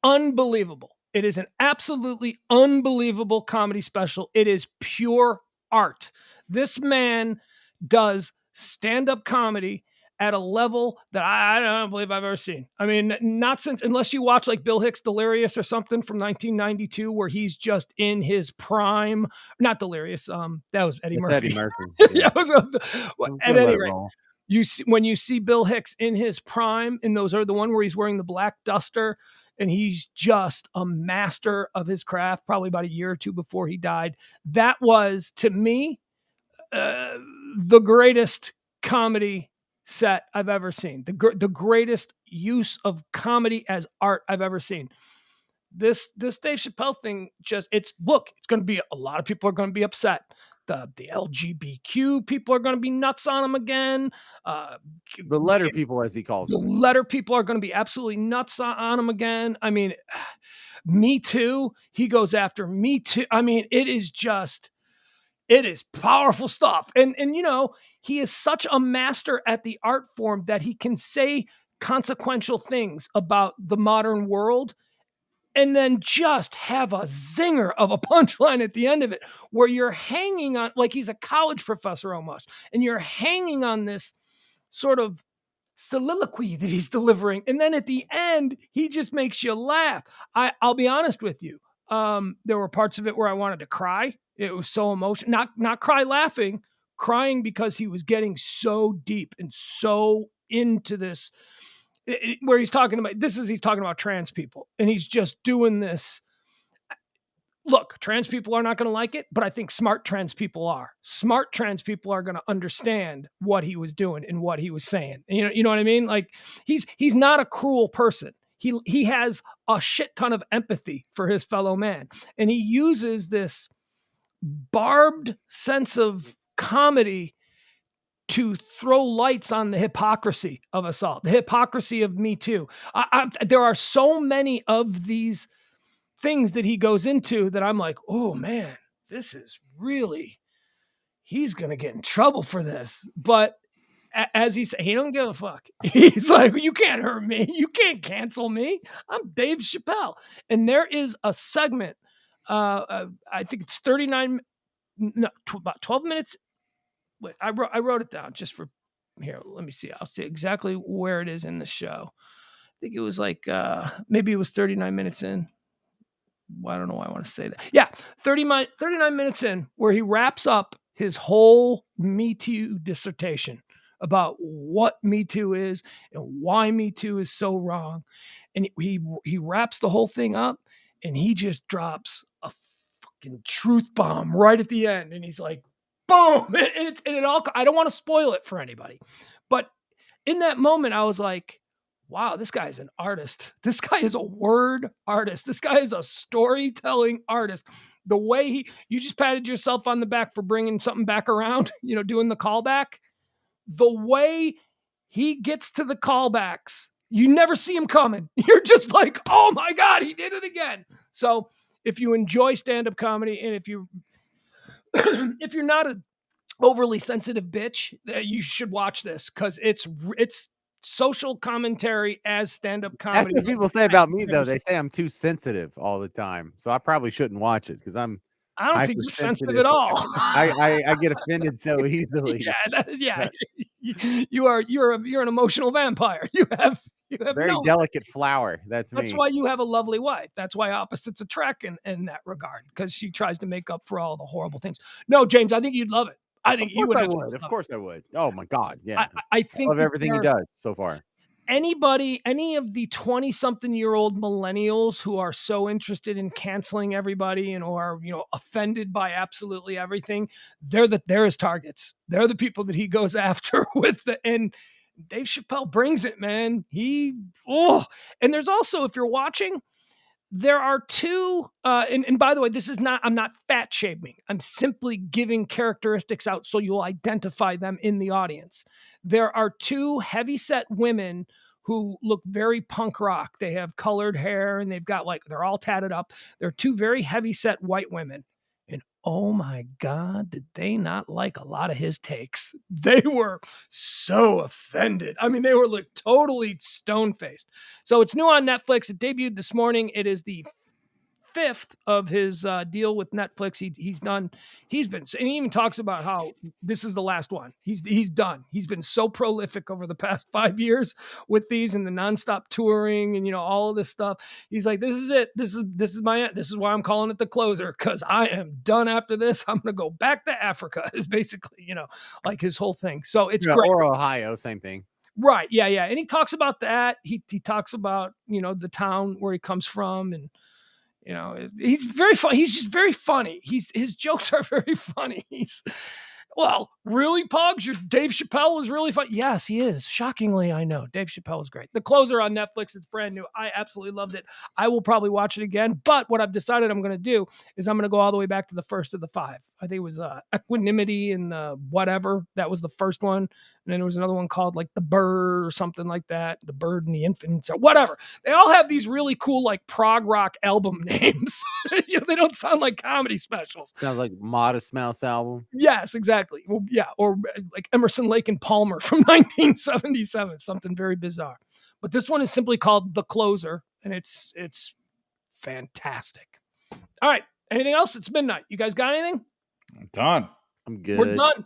Unbelievable. It is an absolutely unbelievable comedy special. It is pure art. This man does stand-up comedy at a level that I don't believe I've ever seen. I mean, unless you watch like Bill Hicks' Delirious or something from 1992, where he's just in his prime. Not Delirious. That was Eddie Murphy. Eddie Murphy. Yeah. At any rate, when you see Bill Hicks in his prime, and those are the one where he's wearing the black duster, and he's just a master of his craft, probably about a year or 2 before he died. That was, to me, the greatest comedy set I've ever seen. The greatest use of comedy as art I've ever seen. This Dave Chappelle thing, it's going to be, a lot of people are going to be upset. The LGBTQ people are going to be nuts on him again. The letter people, as he calls them. The letter people are going to be absolutely nuts on him again. I mean, Me Too. He goes after Me Too. I mean, it is just, It is powerful stuff. And he is such a master at the art form that he can say consequential things about the modern world and then just have a zinger of a punchline at the end of it where you're hanging on, like he's a college professor almost, and you're hanging on this sort of soliloquy that he's delivering. And then at the end, he just makes you laugh. I'll be honest with you. There were parts of it where I wanted to cry. It was so emotional, not cry laughing, crying because he was getting so deep and so into this where he's talking about trans people, and he's just doing this. Look, trans people are not going to like it, but I think smart trans people are. Smart trans people are going to understand what he was doing and what he was saying. And you know what I mean? Like he's not a cruel person. He has a shit ton of empathy for his fellow man, and he uses this barbed sense of comedy to throw lights on the hypocrisy of us all, the hypocrisy of Me Too. There are so many of these things that he goes into that I'm like, oh man, this is really, he's going to get in trouble for this. But as he said, he don't give a fuck. He's like, you can't hurt me. You can't cancel me. I'm Dave Chappelle. And there is a segment, I think it's 39, no, about 12 minutes. Wait, I wrote it down just for here. Let me see. I'll see exactly where it is in the show. I think it was like, maybe it was 39 minutes in. Well, I don't know why I want to say that. Yeah, 39 minutes in, where he wraps up his whole Me Too dissertation about what Me Too is and why Me Too is so wrong. And he wraps the whole thing up, and he just drops a fucking truth bomb right at the end. And he's like, boom. And it all, I don't want to spoil it for anybody. But in that moment, I was like, wow, this guy is an artist. This guy is a word artist. This guy is a storytelling artist. The way you just patted yourself on the back for bringing something back around, doing the callback. The way he gets to the callbacks, you never see him coming. You're just like, oh my God, he did it again. So if you enjoy stand-up comedy, and if you're not an overly sensitive bitch, you should watch this, because it's social commentary as stand-up comedy. That's what people say about me, though. They say I'm too sensitive all the time, so I probably shouldn't watch it because I don't think you're sensitive at all. I get offended so easily. Yeah. You're an emotional vampire. You have very delicate flower. That's me. That's why you have a lovely wife. That's why opposites attract in that regard, because she tries to make up for all the horrible things. No, James, I think you'd love it. I think you would. Of course I would. Oh my God. Yeah. I think love everything he does so far. Any of the 20-something-year-old millennials who are so interested in canceling everybody and or offended by absolutely everything, they're his targets. They're the people that he goes after with and Dave Chappelle brings it, man. And there's also, if you're watching, there are two, and by the way, I'm not fat shaming. I'm simply giving characteristics out so you'll identify them in the audience. There are two heavyset women who look very punk rock. They have colored hair and they've got they're all tatted up. They're two very heavyset white women. And oh my God, did they not like a lot of his takes? They were so offended. I mean, they were totally stone-faced. So it's new on Netflix. It debuted this morning. It is the 5th of his deal with Netflix. He's done. And he even talks about how this is the last one. He's done. He's been so prolific over the past 5 years with these and the nonstop touring and all of this stuff. He's like, this is it. This is why I'm calling it the closer, because I am done after this. I'm gonna go back to Africa. Is basically his whole thing. So it's great. Or Ohio, same thing. Right. Yeah. And he talks about that. He talks about the town where he comes from, and he's very funny. He's just very funny. His jokes are very funny. Well, really, Pugs? Your Dave Chappelle was really fun. Yes, he is. Shockingly, I know. Dave Chappelle is great. The Closer on Netflix, it's brand new. I absolutely loved it. I will probably watch it again. But what I've decided I'm going to do is I'm going to go all the way back to the first of the 5. I think it was Equanimity and whatever. That was the first one. And then there was another one called like The Bird or something like that. The Bird and the Infant. So whatever. They all have these really cool like prog rock album names. They don't sound like comedy specials. Sounds like Modest Mouse album. Yes, exactly. Well, yeah, or like Emerson, Lake and Palmer from 1977, something very bizarre. But this one is simply called The Closer, and it's fantastic. All right. Anything else? It's midnight. You guys got anything? I'm done. I'm good. We're done. All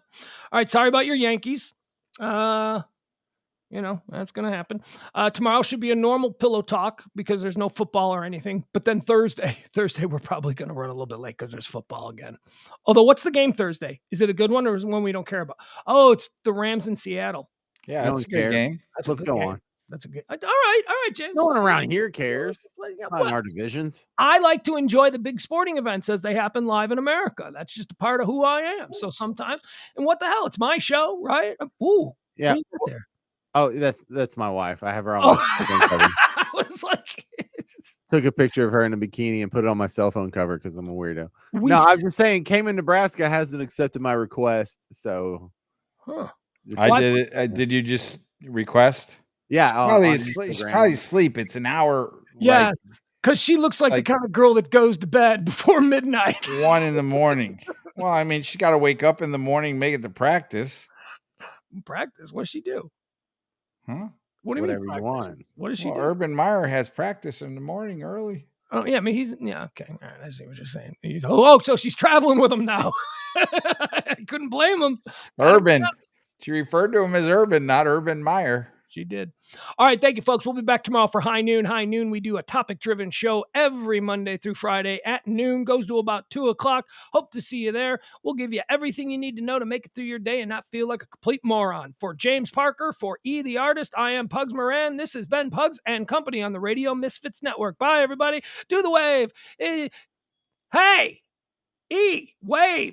right. Sorry about your Yankees. That's going to happen. Tomorrow should be a normal pillow talk because there's no football or anything. But then Thursday, we're probably going to run a little bit late because there's football again. Although, what's the game Thursday? Is it a good one or is it one we don't care about? Oh, it's the Rams in Seattle. Yeah, that's a good game. Let's go on. That's a good. All right, James. No one around here cares. It's not in our divisions. I like to enjoy the big sporting events as they happen live in America. That's just a part of who I am. So sometimes, and what the hell? It's my show, right? Ooh, yeah. There. Oh, that's my wife. I have her on my phone cover. I was like, took a picture of her in a bikini and put it on my cell phone cover because I'm a weirdo. I was just saying, Cayman, Nebraska hasn't accepted my request, so. I did it. Did you just request? Yeah, probably sleep. It's an hour. Yeah, because she looks like the kind of girl that goes to bed before midnight. 1 a.m. Well, I mean, she got to wake up in the morning, make it to practice. Practice? What's she do? Huh? What do you Whatever mean? You want. What does she do? Urban Meyer has practice in the morning early. Oh yeah, I mean okay. All right, I see what you're saying. So she's traveling with him now. I couldn't blame him. Urban. She referred to him as Urban, not Urban Meyer. She did. All right. Thank you, folks. We'll be back tomorrow for High Noon. High Noon, we do a topic-driven show every Monday through Friday at noon. Goes to about 2 o'clock. Hope to see you there. We'll give you everything you need to know to make it through your day and not feel like a complete moron. For James Parker, for E the Artist, I am Pugs Moran. This has been Pugs and Company on the Radio Misfits Network. Bye, everybody. Do the wave. Hey, E, wave.